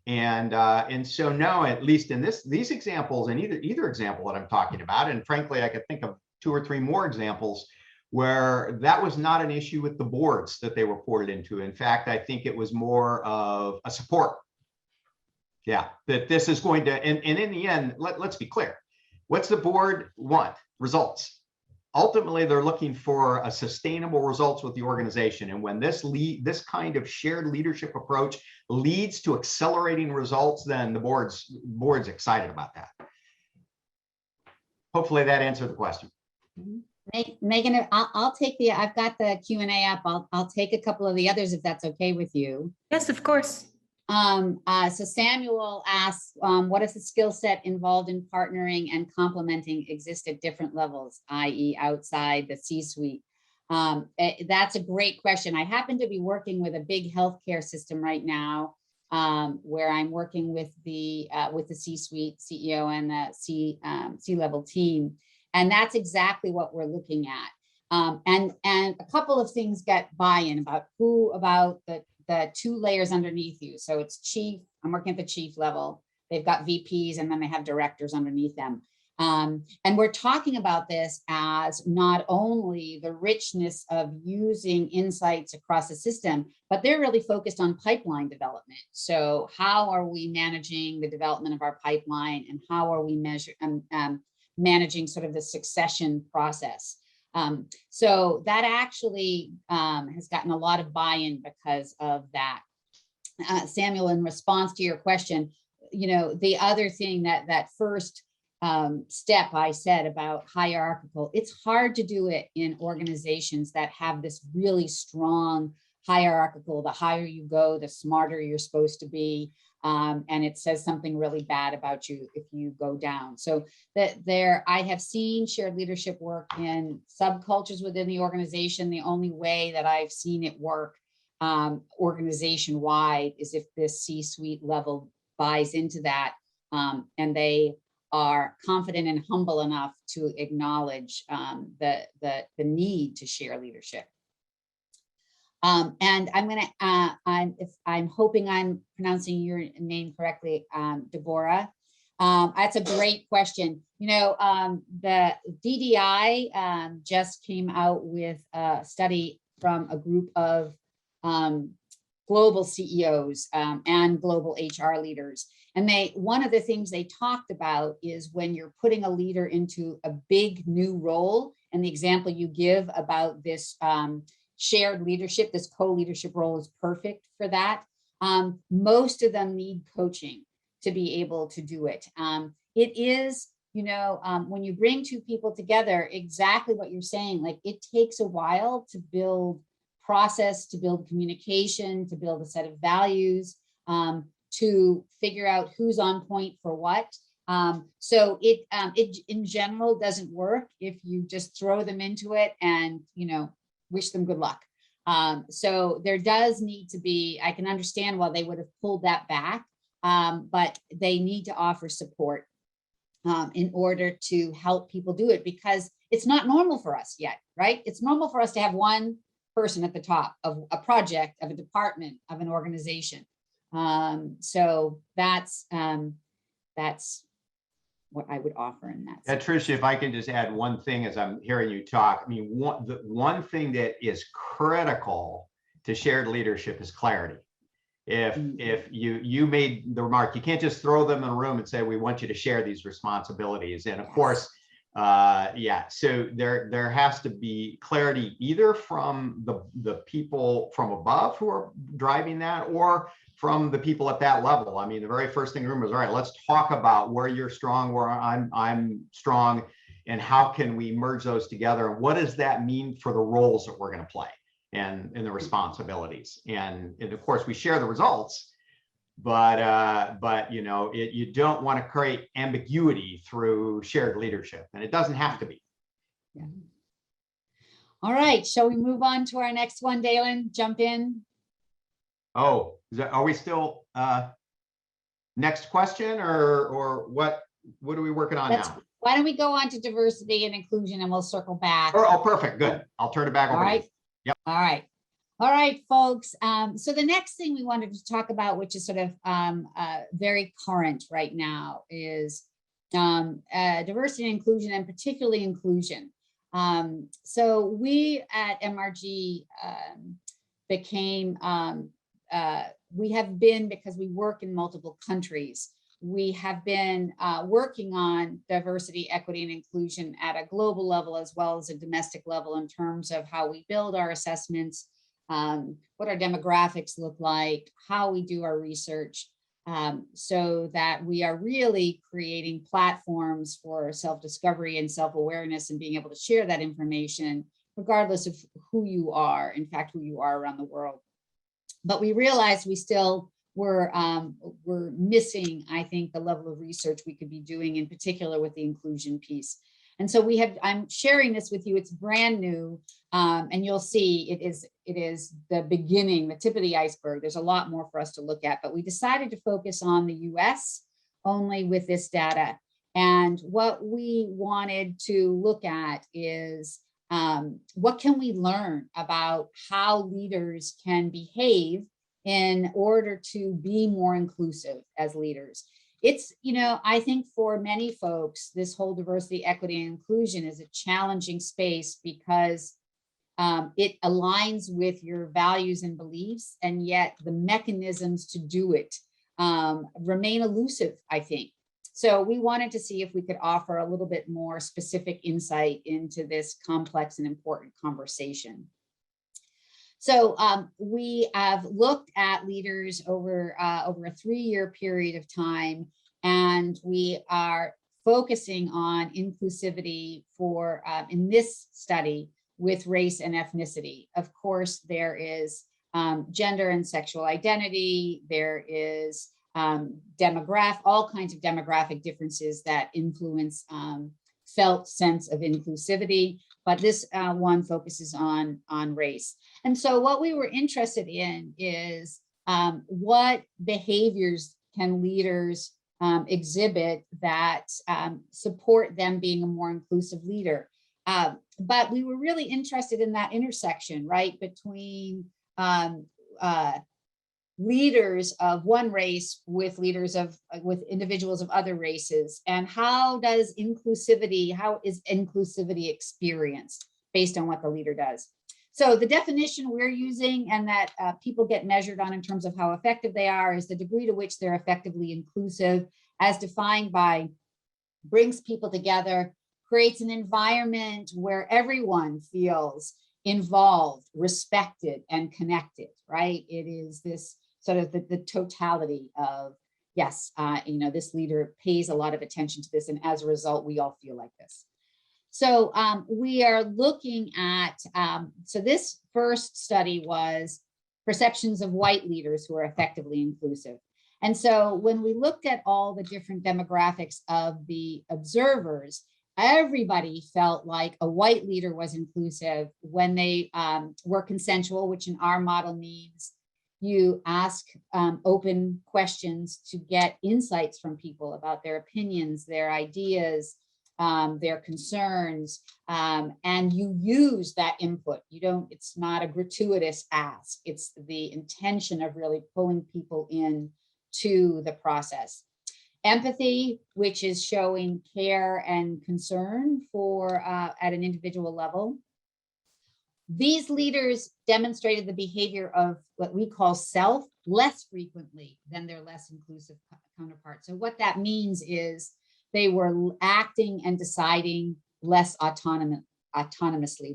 and so no, at least in these examples, and either example that I'm talking about, and frankly, I could think of 2 or 3 more examples where that was not an issue with the boards that they reported into. In fact, I think it was more of a support. Yeah, that this is going to, and in the end, let's be clear. What's the board want? Results. Ultimately, they're looking for a sustainable results with the organization. And when this kind of shared leadership approach leads to accelerating results, then the board's excited about that. Hopefully that answered the question. Megan, I'll take I've got the Q&A up. I'll take a couple of the others if that's okay with you. Yes, of course. So Samuel asks, what is the skill set involved in partnering and complementing exist at different levels, i.e. outside the C-suite? That's a great question. I happen to be working with a big healthcare system right now, where I'm working with the C-suite, CEO and the C-level team. And that's exactly what we're looking at. And a couple of things get buy-in about the 2 layers underneath you. So it's chief, I'm working at the chief level. They've got VPs and then they have directors underneath them. And we're talking about this as not only the richness of using insights across the system, but they're really focused on pipeline development. So how are we managing the development of our pipeline, and how are we managing sort of the succession process? So that actually has gotten a lot of buy-in because of that. Samuel, in response to your question, you know, the other thing that first step I said about hierarchical, it's hard to do it in organizations that have this really strong hierarchical. The higher you go, the smarter you're supposed to be. And it says something really bad about you if you go down. So I have seen shared leadership work in subcultures within the organization. The only way that I've seen it work organization-wide is if this C-suite level buys into that, and they are confident and humble enough to acknowledge the need to share leadership. And I'm hoping I'm pronouncing your name correctly, Deborah. That's a great question. You know, the DDI just came out with a study from a group of global CEOs and global HR leaders. And one of the things they talked about is when you're putting a leader into a big new role, and the example you give about this shared leadership, this co-leadership role is perfect for that. Most of them need coaching to be able to do it. It is, you know, when you bring 2 people together, exactly what you're saying, like it takes a while to build process, to build communication, to build a set of values, to figure out who's on point for what. So it in general doesn't work if you just throw them into it and, you know, wish them good luck. So there does need to be, I can understand why they would have pulled that back, but they need to offer support in order to help people do it, because it's not normal for us yet, right? It's normal for us to have one person at the top of a project, of a department, of an organization. So that's what I would offer in that. Yeah, Tricia, if I can just add one thing as I'm hearing you talk. I mean, one thing that is critical to shared leadership is clarity. If you made the remark, you can't just throw them in a room and say, we want you to share these responsibilities. And of course, so there has to be clarity either from the people from above who are driving that, or from the people at that level. I mean, the very first thing in the room was, all right, let's talk about where you're strong, where I'm strong, and how can we merge those together? And what does that mean for the roles that we're going to play and the responsibilities? And of course, we share the results, but you know, you don't want to create ambiguity through shared leadership, and it doesn't have to be. Yeah. All right, shall we move on to our next one, Dalyn? Jump in. Oh, are we still next question, or what are we working on now? Why don't we go on to diversity and inclusion, and we'll circle back. Oh, perfect. Good. I'll turn it back over to you. Yep. All right. All right, folks. So the next thing we wanted to talk about, which is sort of very current right now, is diversity and inclusion, and particularly inclusion. So we at MRG became, we have been, because we work in multiple countries, we have been working on diversity, equity, and inclusion at a global level as well as a domestic level in terms of how we build our assessments, what our demographics look like, how we do our research, so that we are really creating platforms for self-discovery and self-awareness and being able to share that information regardless of who you are, in fact, who you are around the world. But we realized we still were missing, I think, the level of research we could be doing, in particular with the inclusion piece. And so I'm sharing this with you. It's brand new, and you'll see it is the beginning, the tip of the iceberg. There's a lot more for us to look at, but we decided to focus on the US only with this data. And what we wanted to look at is what can we learn about how leaders can behave in order to be more inclusive as leaders. It's, you know, I think for many folks, this whole diversity, equity, and inclusion is a challenging space because it aligns with your values and beliefs, and yet the mechanisms to do it remain elusive, I think. So we wanted to see if we could offer a little bit more specific insight into this complex and important conversation. So we have looked at leaders over a 3-year period of time, and we are focusing on inclusivity for, in this study, with race and ethnicity. Of course, there is gender and sexual identity, there is all kinds of demographic differences that influence felt sense of inclusivity, but this one focuses on race. And so what we were interested in is what behaviors can leaders exhibit that support them being a more inclusive leader. But we were really interested in that intersection, right, between leaders of one race with individuals of other races, and how is inclusivity experienced based on what the leader does. So the definition we're using, and that people get measured on in terms of how effective they are, is the degree to which they're effectively inclusive, as defined by brings people together, creates an environment where everyone feels involved, respected, and connected, right? It is this sort of the totality of, yes, you know, this leader pays a lot of attention to this, and as a result, we all feel like this. So we are looking at, so this first study was perceptions of white leaders who are effectively inclusive. And so when we looked at all the different demographics of the observers, everybody felt like a white leader was inclusive when they were consensual, which in our model means you ask open questions to get insights from people about their opinions, their ideas, their concerns, and you use that input. It's not a gratuitous ask. It's the intention of really pulling people in to the process. Empathy, which is showing care and concern for at an individual level. These leaders demonstrated the behavior of what we call self less frequently than their less inclusive counterparts. So what that means is they were acting and deciding less autonomously.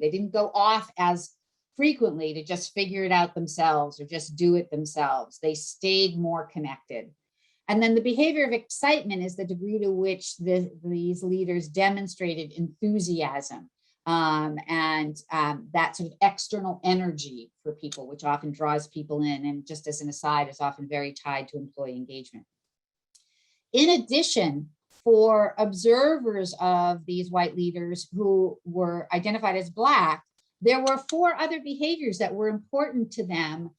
They didn't go off as frequently to just figure it out themselves or just do it themselves. They stayed more connected. And then the behavior of excitement is the degree to which these leaders demonstrated enthusiasm and that sort of external energy for people, which often draws people in, and just as an aside, is often very tied to employee engagement. In addition, for observers of these white leaders who were identified as Black, there were 4 other behaviors that were important to them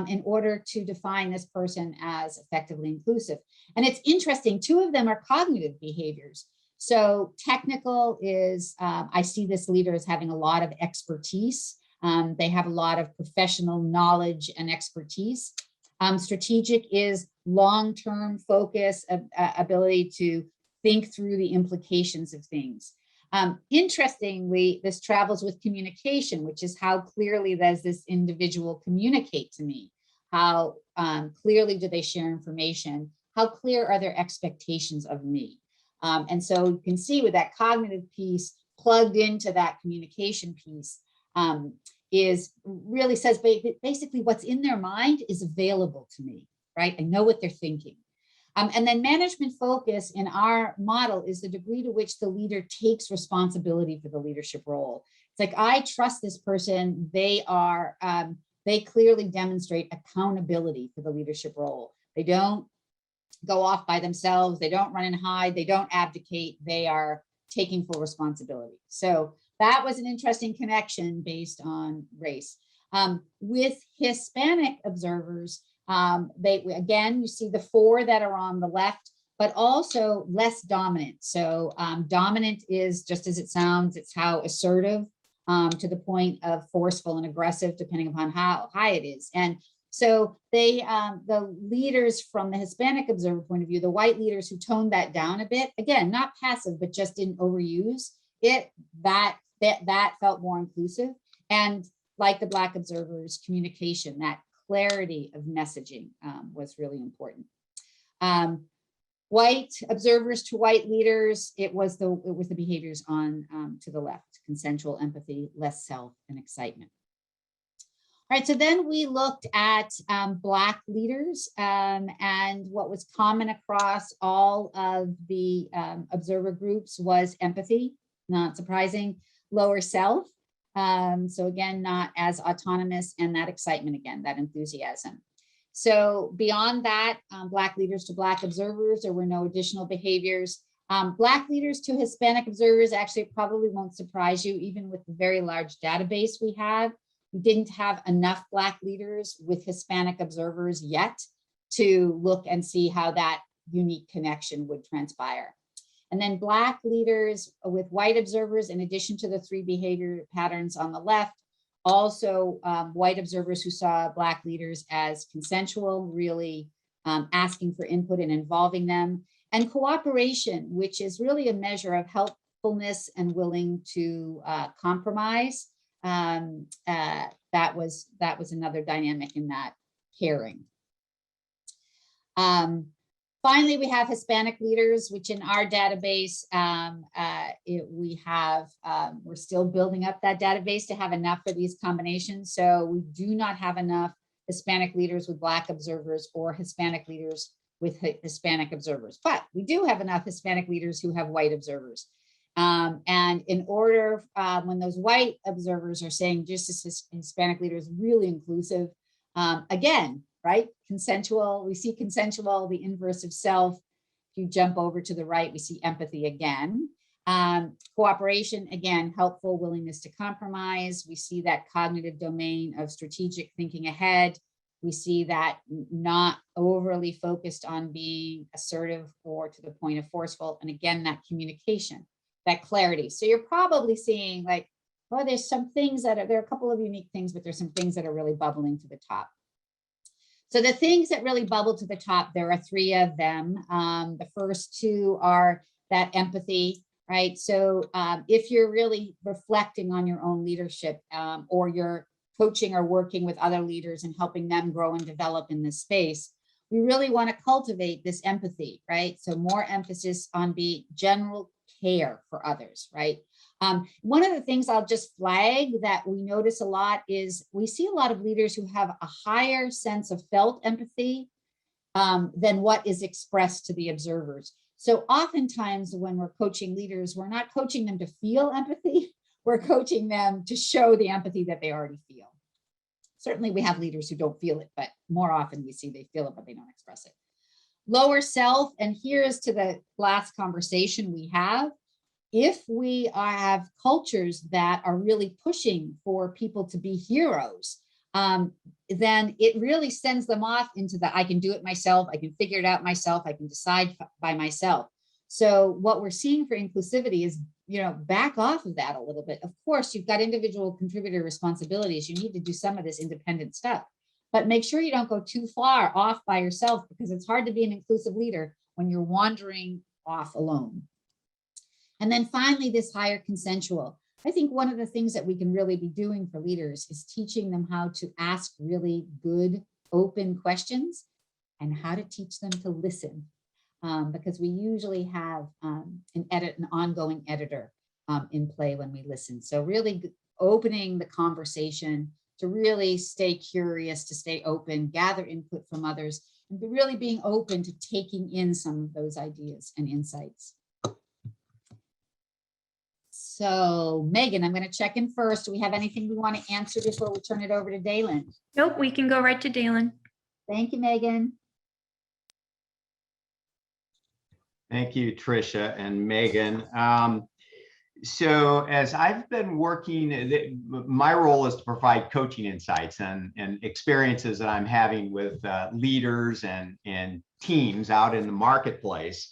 in order to define this person as effectively inclusive. And it's interesting, 2 of them are cognitive behaviors. So technical is, I see this leader as having a lot of expertise. They have a lot of professional knowledge and expertise. Strategic is long-term focus, ability to think through the implications of things. Interestingly, this travels with communication, which is how clearly does this individual communicate to me? How clearly do they share information? How clear are their expectations of me? And so you can see with that cognitive piece plugged into that communication piece is really says basically what's in their mind is available to me, right? I know what they're thinking. And then management focus in our model is the degree to which the leader takes responsibility for the leadership role. It's like, I trust this person. They clearly demonstrate accountability for the leadership role. They don't go off by themselves. They don't run and hide. They don't abdicate. They are taking full responsibility. So that was an interesting connection based on race. With Hispanic observers, again, you see the 4 that are on the left, but also less dominant. So dominant is just as it sounds, it's how assertive to the point of forceful and aggressive, depending upon how high it is. And so the leaders from the Hispanic observer point of view, the white leaders who toned that down a bit, again, not passive, but just didn't overuse it, that felt more inclusive. And like the Black observers, communication, that clarity of messaging was really important. White observers to white leaders, it was the behaviors on to the left: consensual, empathy, less self, and excitement. All right, so then we looked at Black leaders, and what was common across all of the observer groups was empathy, not surprising, lower self. So again, not as autonomous, and that excitement again, that enthusiasm. So beyond that, Black leaders to Black observers, there were no additional behaviors. Black leaders to Hispanic observers, actually probably won't surprise you, even with the very large database we have. We didn't have enough Black leaders with Hispanic observers yet to look and see how that unique connection would transpire. And then Black leaders with white observers, in addition to the 3 behavior patterns on the left, also white observers who saw Black leaders as consensual, really asking for input and involving them, and cooperation, which is really a measure of helpfulness and willing to compromise. That was another dynamic in that pairing. Finally, we have Hispanic leaders, which in our database, we're still building up that database to have enough for these combinations. So we do not have enough Hispanic leaders with Black observers or Hispanic leaders with Hispanic observers, but we do have enough Hispanic leaders who have white observers. And in order, when those white observers are saying just as Hispanic leaders really inclusive, again, right? Consensual, we see consensual, the inverse of self. If you jump over to the right, we see empathy again. Cooperation, again, helpful, willingness to compromise. We see that cognitive domain of strategic thinking ahead. We see that not overly focused on being assertive or to the point of forceful. And again, that communication, that clarity. So you're probably seeing like, well, there's some things that are, there are a couple of unique things, but there's some things that are really bubbling to the top. So the things that really bubble to the top, there are 3 of them. The first 2 are that empathy, right? So if you're really reflecting on your own leadership or you're coaching or working with other leaders and helping them grow and develop in this space, we really want to cultivate this empathy, right? So more emphasis on the general care for others, right? One of the things I'll just flag that we notice a lot is we see a lot of leaders who have a higher sense of felt empathy than what is expressed to the observers. So oftentimes when we're coaching leaders, we're not coaching them to feel empathy, we're coaching them to show the empathy that they already feel. Certainly we have leaders who don't feel it, but more often we see they feel it, but they don't express it. Lower self, and here's to the last conversation we have. If we have cultures that are really pushing for people to be heroes, then it really sends them off into the, I can do it myself, I can figure it out myself, I can decide by myself. So what we're seeing for inclusivity is, back off of that a little bit. Of course, you've got individual contributor responsibilities. You need to do some of this independent stuff, but make sure you don't go too far off by yourself, because it's hard to be an inclusive leader when you're wandering off alone. And then finally, this higher consensual. I think one of the things that we can really be doing for leaders is teaching them how to ask really good, open questions and how to teach them to listen. Because we usually have an ongoing editor in play when we listen. So really opening the conversation to really stay curious, to stay open, gather input from others, and really being open to taking in some of those ideas and insights. So Megan, I'm going to check in first. Do we have anything we want to answer before we turn it over to Dalyn? Nope, we can go right to Dalyn. Thank you, Megan. Thank you, Tricia and Megan. So as I've been working, my role is to provide coaching insights and experiences that I'm having with leaders and teams out in the marketplace.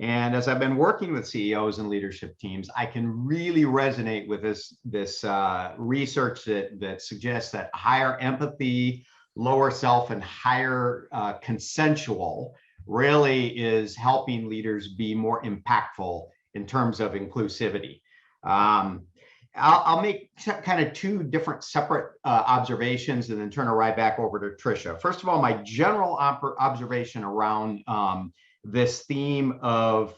And as I've been working with CEOs and leadership teams, I can really resonate with this research that suggests that higher empathy, lower self, and higher consensual really is helping leaders be more impactful in terms of inclusivity. I'll make kind of two different separate observations and then turn it right back over to Tricia. First of all, my general observation around this theme of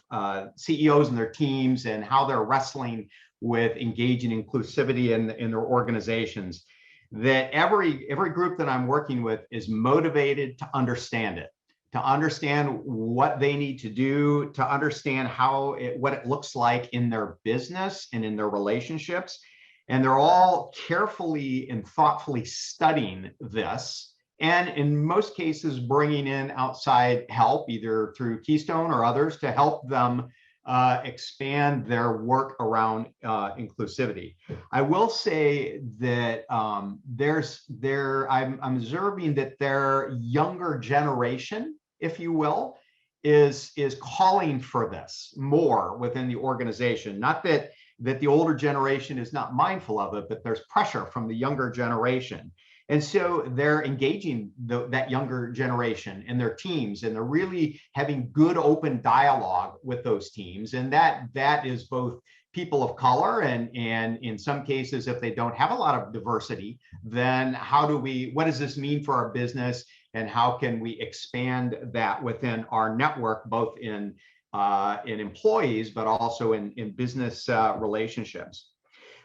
CEOs and their teams and how they're wrestling with engaging inclusivity in their organizations, that every group that I'm working with is motivated to understand it, to understand what they need to do, to understand what it looks like in their business and in their relationships. And they're all carefully and thoughtfully studying this. And in most cases, bringing in outside help, either through Keystone or others, to help them expand their work around inclusivity. I will say that I'm observing that their younger generation, if you will, is calling for this more within the organization. Not that the older generation is not mindful of it, but there's pressure from the younger generation. And so they're engaging that younger generation and their teams, and they're really having good open dialogue with those teams. And that is both people of color and in some cases, if they don't have a lot of diversity, then what does this mean for our business, and how can we expand that within our network, both in employees, but also in business relationships.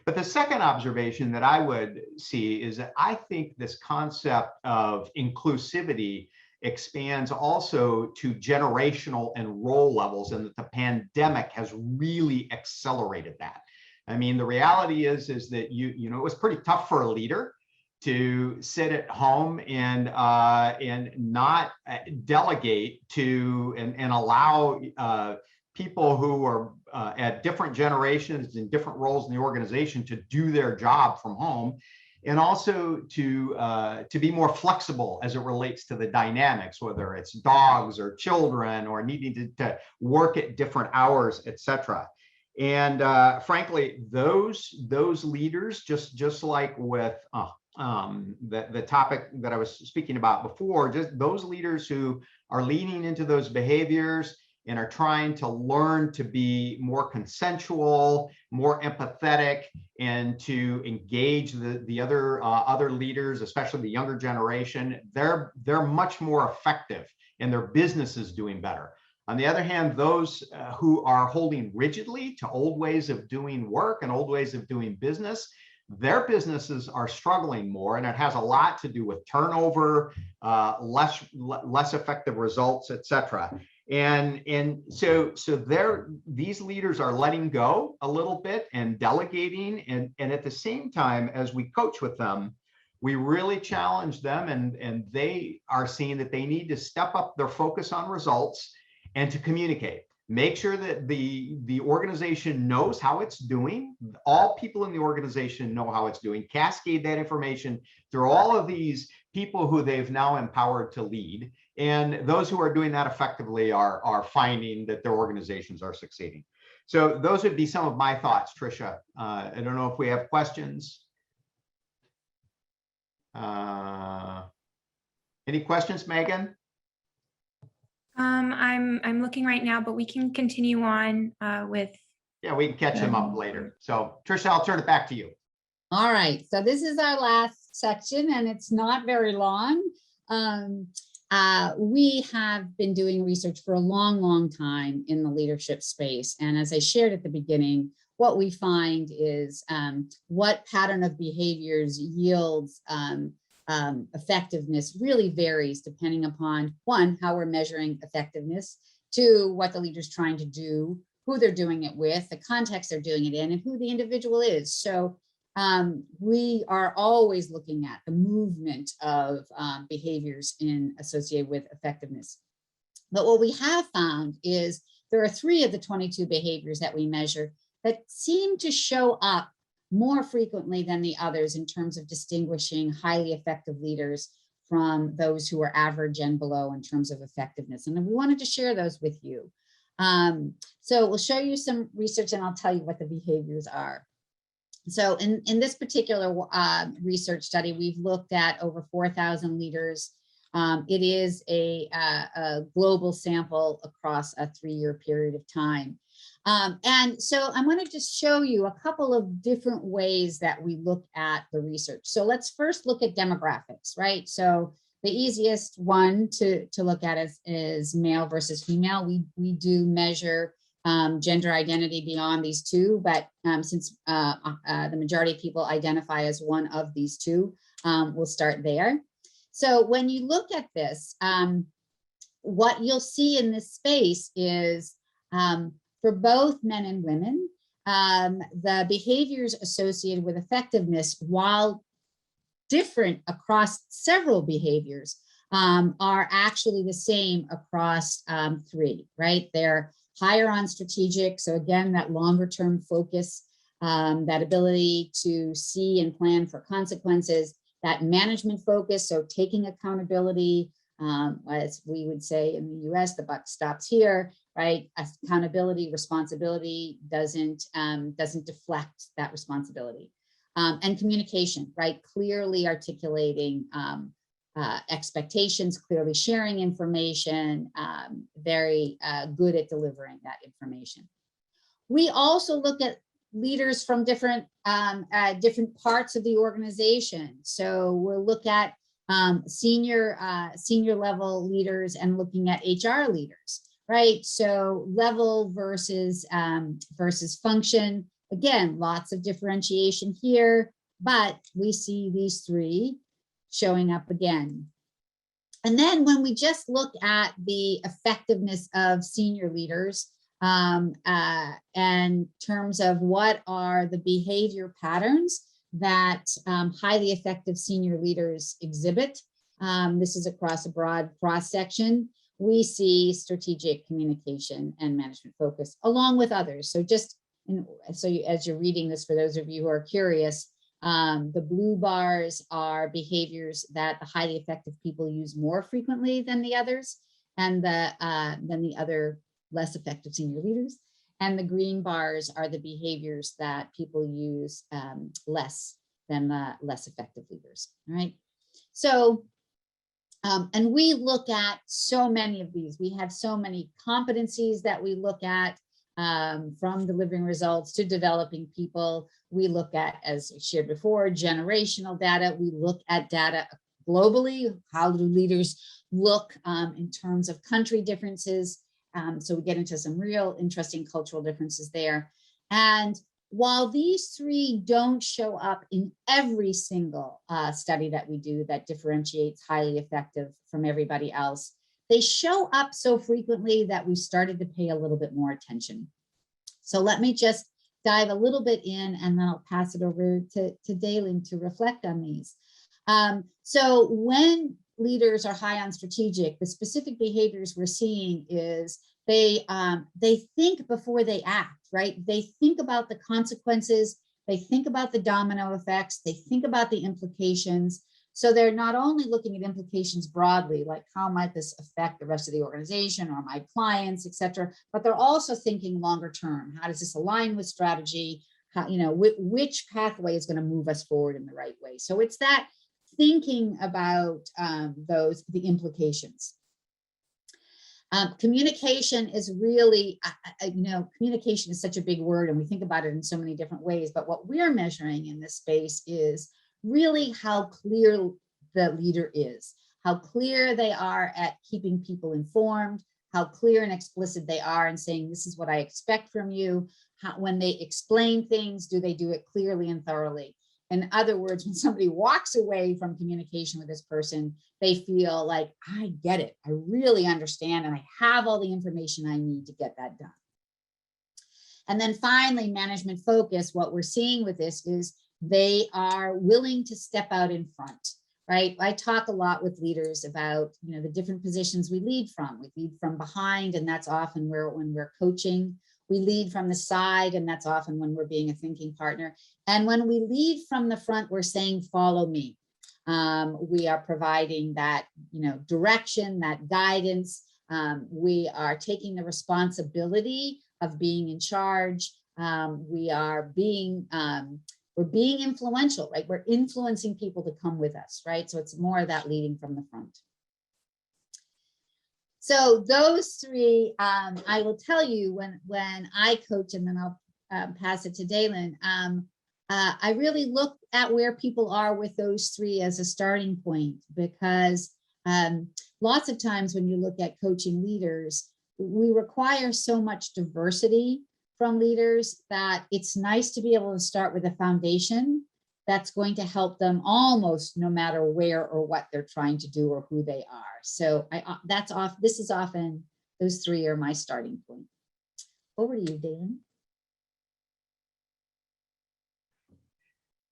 But the second observation that I would see is that I think this concept of inclusivity expands also to generational and role levels, and that the pandemic has really accelerated that. I mean, the reality is that it was pretty tough for a leader to sit at home and not delegate to and allow people who are at different generations and different roles in the organization to do their job from home, and also to be more flexible as it relates to the dynamics, whether it's dogs or children or needing to work at different hours, etc. And frankly, those leaders, just like with the topic that I was speaking about before, just those leaders who are leaning into those behaviors and are trying to learn to be more consensual, more empathetic, and to engage the other leaders, especially the younger generation, they're much more effective, and their business is doing better. On the other hand, those who are holding rigidly to old ways of doing work and old ways of doing business, their businesses are struggling more, and it has a lot to do with turnover, less effective results, et cetera. And so these leaders are letting go a little bit and delegating, and at the same time, as we coach with them, we really challenge them, and they are seeing that they need to step up their focus on results and to communicate. Make sure that the organization knows how it's doing. All people in the organization know how it's doing. Cascade that information through all of these people who they've now empowered to lead. And those who are doing that effectively are finding that their organizations are succeeding. So those would be some of my thoughts, Tricia. I don't know if we have questions. Any questions, Megan? I'm looking right now, but we can continue on with. Yeah, we can catch them up later. So Tricia, I'll turn it back to you. All right, so this is our last section, and it's not very long. We have been doing research for a long time in the leadership space. And as I shared at the beginning, what we find is what pattern of behaviors yields effectiveness really varies depending upon, one, how we're measuring effectiveness, two, what the leader's trying to do, who they're doing it with, the context they're doing it in, and who the individual is. So we are always looking at the movement of behaviors associated with effectiveness. But what we have found is there are 3 of the 22 behaviors that we measure that seem to show up more frequently than the others in terms of distinguishing highly effective leaders from those who are average and below in terms of effectiveness. And we wanted to share those with you. So we'll show you some research and I'll tell you what the behaviors are. So in this particular research study, we've looked at over 4,000 leaders. It is a global sample across a 3-year period of time. And so I'm going to just show you a couple of different ways that we look at the research. So let's first look at demographics, right? So the easiest one to look at is male versus female. We do measure gender identity beyond these 2, but since the majority of people identify as one of these 2, we'll start there. So when you look at this, what you'll see in this space is for both men and women, the behaviors associated with effectiveness, while different across several behaviors, are actually the same across 3, right? They're higher on strategic. So again, that longer term focus, that ability to see and plan for consequences, that management focus, so taking accountability, as we would say in the US, the buck stops here, right? Accountability, responsibility doesn't deflect that responsibility. And communication, right? Clearly articulating expectations, clearly sharing information, very good at delivering that information. We also look at leaders from different parts of the organization. So we'll look at senior level leaders and looking at HR leaders, right? So level versus function. Again, lots of differentiation here, but we see these 3 showing up again. And then when we just look at the effectiveness of senior leaders, and terms of what are the behavior patterns that highly effective senior leaders exhibit, this is across a broad cross-section, we see strategic communication and management focus along with others. So as you're reading this, for those of you who are curious, the blue bars are behaviors that the highly effective people use more frequently than the others, and than the other less effective senior leaders. And the green bars are the behaviors that people use less than the less effective leaders, all right? So, and we look at so many of these. We have so many competencies that we look at, from delivering results to developing people. We look at, as shared before, generational data. We look at data globally. How do leaders look in terms of country differences? So we get into some real interesting cultural differences there. And while these three don't show up in every single study that we do that differentiates highly effective from everybody else, they show up so frequently that we started to pay a little bit more attention. So let me just dive a little bit in, and then I'll pass it over to Dalyn to reflect on these. So when leaders are high on strategic, the specific behaviors we're seeing is they think before they act, right? They think about the consequences, they think about the domino effects, they think about the implications. So they're not only looking at implications broadly, like how might this affect the rest of the organization or my clients, et cetera, but they're also thinking longer term. How does this align with strategy? How, which pathway is going to move us forward in the right way? So it's that thinking about the implications. Communication is really, communication is such a big word and we think about it in so many different ways, but what we're measuring in this space is really how clear the leader is, how clear they are at keeping people informed, how clear and explicit they are in saying, this is what I expect from you. When they explain things, do they do it clearly and thoroughly? In other words, when somebody walks away from communication with this person, they feel like, I get it, I really understand, and I have all the information I need to get that done. And then finally, management focus, what we're seeing with this is they are willing to step out in front, right? I talk a lot with leaders about, the different positions we lead from. We lead from behind, and that's often when we're coaching. We lead from the side, and that's often when we're being a thinking partner. And when we lead from the front, we're saying, follow me. We are providing that, direction, that guidance. We are taking the responsibility of being in charge. We're being influential, right? We're influencing people to come with us, right? So it's more of that leading from the front. So those three, I will tell you when I coach, and then I'll pass it to Dalyn, I really look at where people are with those three as a starting point, because lots of times when you look at coaching leaders, we require so much diversity from leaders that it's nice to be able to start with a foundation that's going to help them almost no matter where or what they're trying to do or who they are. So this is often, those three are my starting point. Over to you, Dalyn.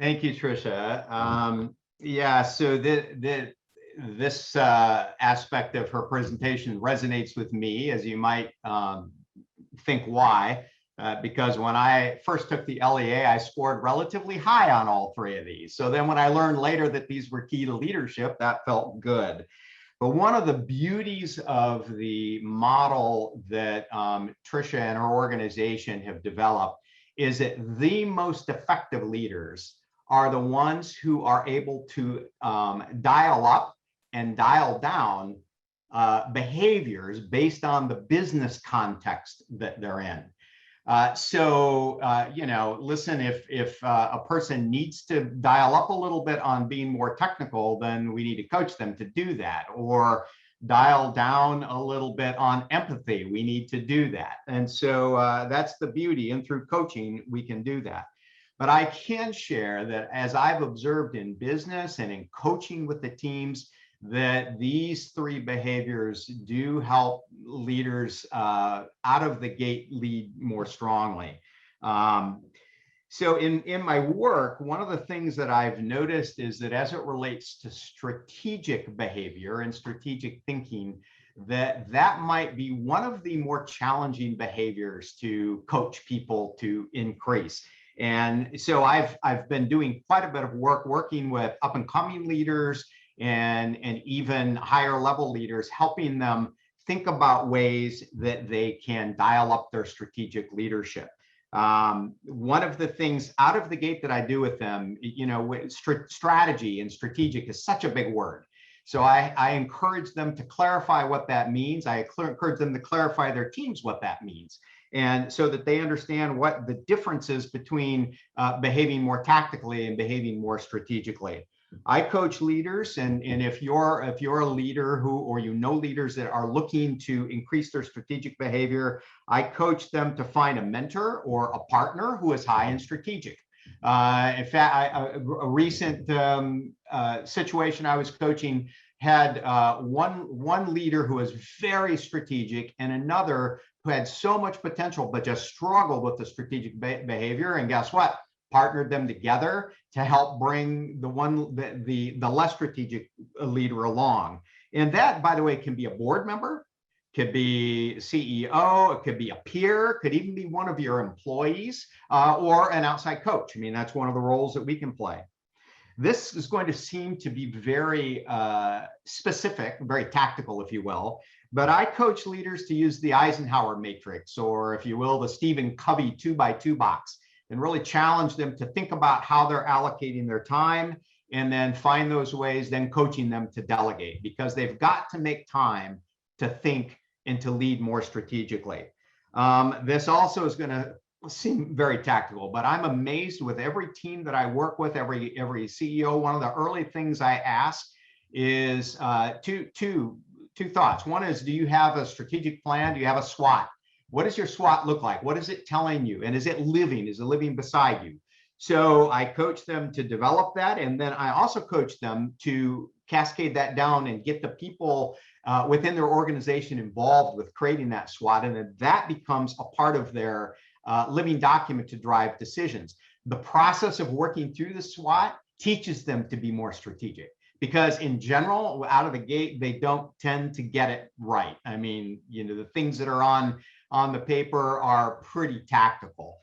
Thank you, Tricia. Yeah, so this aspect of her presentation resonates with me, as you might think why. Because when I first took the LEA, I scored relatively high on all three of these. So then when I learned later that these were key to leadership, that felt good. But one of the beauties of the model that Tricia and her organization have developed is that the most effective leaders are the ones who are able to dial up and dial down behaviors based on the business context that they're in. Listen, if a person needs to dial up a little bit on being more technical, then we need to coach them to do that, or dial down a little bit on empathy. We need to do that. And so that's the beauty, and through coaching, we can do that. But I can share that as I've observed in business and in coaching with the teams, that these three behaviors do help leaders out of the gate lead more strongly. So in my work, one of the things that I've noticed is that as it relates to strategic behavior and strategic thinking, that might be one of the more challenging behaviors to coach people to increase. And so I've been doing quite a bit of work working with up and coming leaders and even higher level leaders, helping them think about ways that they can dial up their strategic leadership. One of the things out of the gate that I do with them, strategy and strategic is such a big word. So I encourage them to clarify what that means. I encourage them to clarify their teams what that means. And so that they understand what the difference is between behaving more tactically and behaving more strategically. I coach leaders, and if you're a leader or leaders that are looking to increase their strategic behavior, I coach them to find a mentor or a partner who is high in strategic. In fact, a recent situation I was coaching had one leader who was very strategic and another who had so much potential but just struggled with the strategic behavior. And guess what? Partnered them together to help bring the less strategic leader along. And that, by the way, can be a board member, could be CEO, it could be a peer, could even be one of your employees or an outside coach. I mean, that's one of the roles that we can play. This is going to seem to be very specific, very tactical, if you will, but I coach leaders to use the Eisenhower matrix, or if you will, the Stephen Covey 2x2 box, and really challenge them to think about how they're allocating their time and then find those ways, then coaching them to delegate, because they've got to make time to think and to lead more strategically. This also is going to seem very tactical, but I'm amazed with every team that I work with, every CEO. One of the early things I ask is two thoughts. One is, do you have a strategic plan? Do you have a SWOT? What does your SWOT look like? What is it telling you? And is it living? Is it living beside you? So I coach them to develop that. And then I also coach them to cascade that down and get the people within their organization involved with creating that SWOT. And then that becomes a part of their living document to drive decisions. The process of working through the SWOT teaches them to be more strategic, because in general, out of the gate, they don't tend to get it right. I mean, the things that are on the paper are pretty tactical.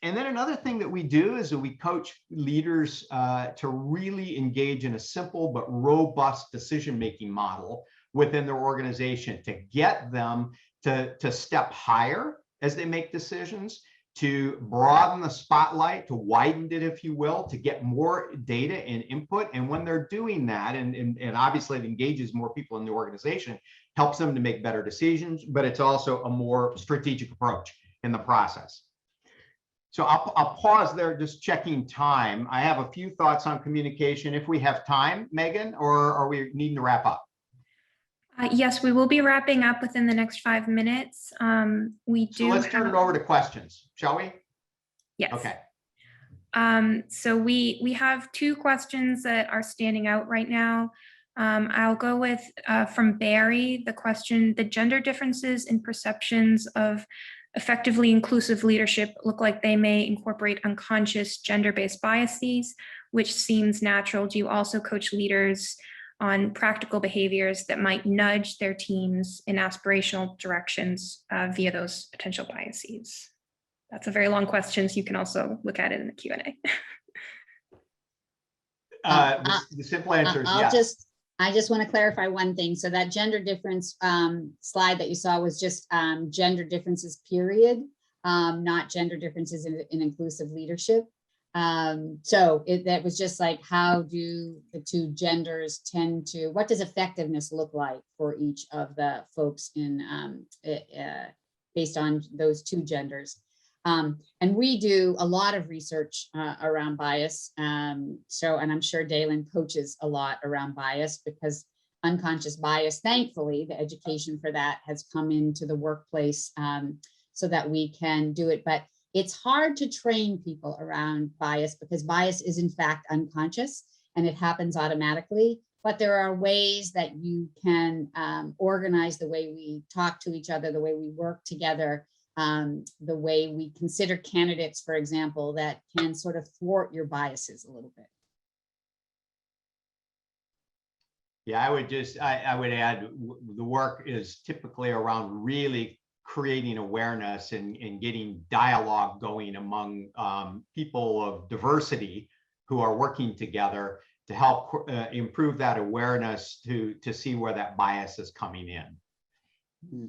And then another thing that we do is that we coach leaders to really engage in a simple but robust decision-making model within their organization, to get them to step higher as they make decisions, to broaden the spotlight, to widen it, if you will, to get more data and input. And when they're doing that, and obviously it engages more people in the organization, helps them to make better decisions, but it's also a more strategic approach in the process. So I'll pause there, just checking time. I have a few thoughts on communication if we have time, Megan, or are we needing to wrap up? Yes, we will be wrapping up within the next 5 minutes. So let's turn it over to questions, shall we? Yes. Okay. So we have 2 questions that are standing out right now. I'll go with from Barry, the question: the gender differences in perceptions of effectively inclusive leadership look like they may incorporate unconscious gender-based biases, which seems natural. Do you also coach leaders on practical behaviors that might nudge their teams in aspirational directions via those potential biases? That's a very long question, so you can also look at it in the Q&A. The simple answer is yes. I just want to clarify one thing. So that gender difference slide that you saw was just gender differences, period, not gender differences in inclusive leadership. So that was just like, how do the 2 genders tend to, what does effectiveness look like for each of the folks in based on those 2 genders? And we do a lot of research around bias. And I'm sure Dalyn coaches a lot around bias, because unconscious bias, thankfully, the education for that has come into the workplace so that we can do it. But it's hard to train people around bias, because bias is in fact unconscious and it happens automatically. But there are ways that you can organize the way we talk to each other, the way we work together, the way we consider candidates, for example, that can sort of thwart your biases a little bit. Yeah, I would add, the work is typically around really creating awareness and getting dialogue going among people of diversity who are working together to help improve that awareness to see where that bias is coming in. Mm-hmm.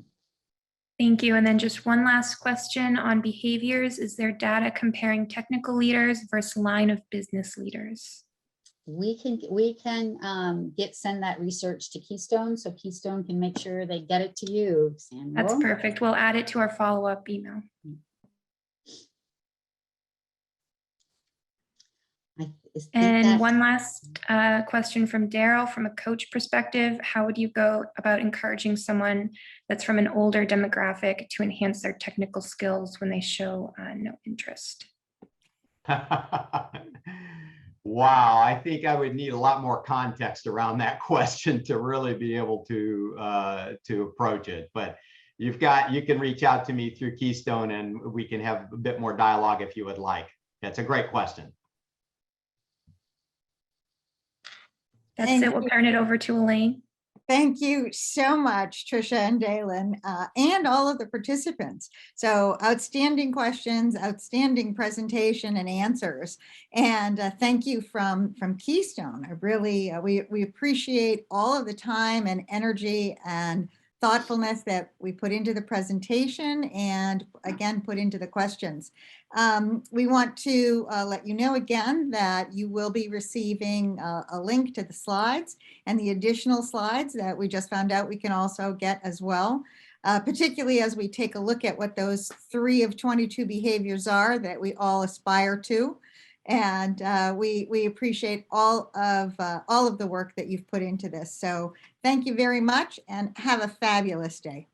Thank you. And then just one last question on behaviors. Is there data comparing technical leaders versus line of business leaders? We can send that research to Keystone, so Keystone can make sure they get it to you, Samuel. That's perfect. We'll add it to our follow-up email. And one last question from Daryl, from a coach perspective, how would you go about encouraging someone that's from an older demographic to enhance their technical skills when they show no interest? Wow, I think I would need a lot more context around that question to really be able to approach it. But you can reach out to me through Keystone and we can have a bit more dialogue if you would like. That's a great question. That's it. We'll turn it over to Elaine. Thank you so much, Tricia and Dalyn, and all of the participants. So outstanding questions, outstanding presentation and answers. And thank you from Keystone. I really, we appreciate all of the time and energy and thoughtfulness that we put into the presentation and again, put into the questions. We want to let you know again that you will be receiving a link to the slides and the additional slides that we just found out we can also get as well, particularly as we take a look at what those 3 of 22 behaviors are that we all aspire to. And we appreciate all of the work that you've put into this. So thank you very much and have a fabulous day.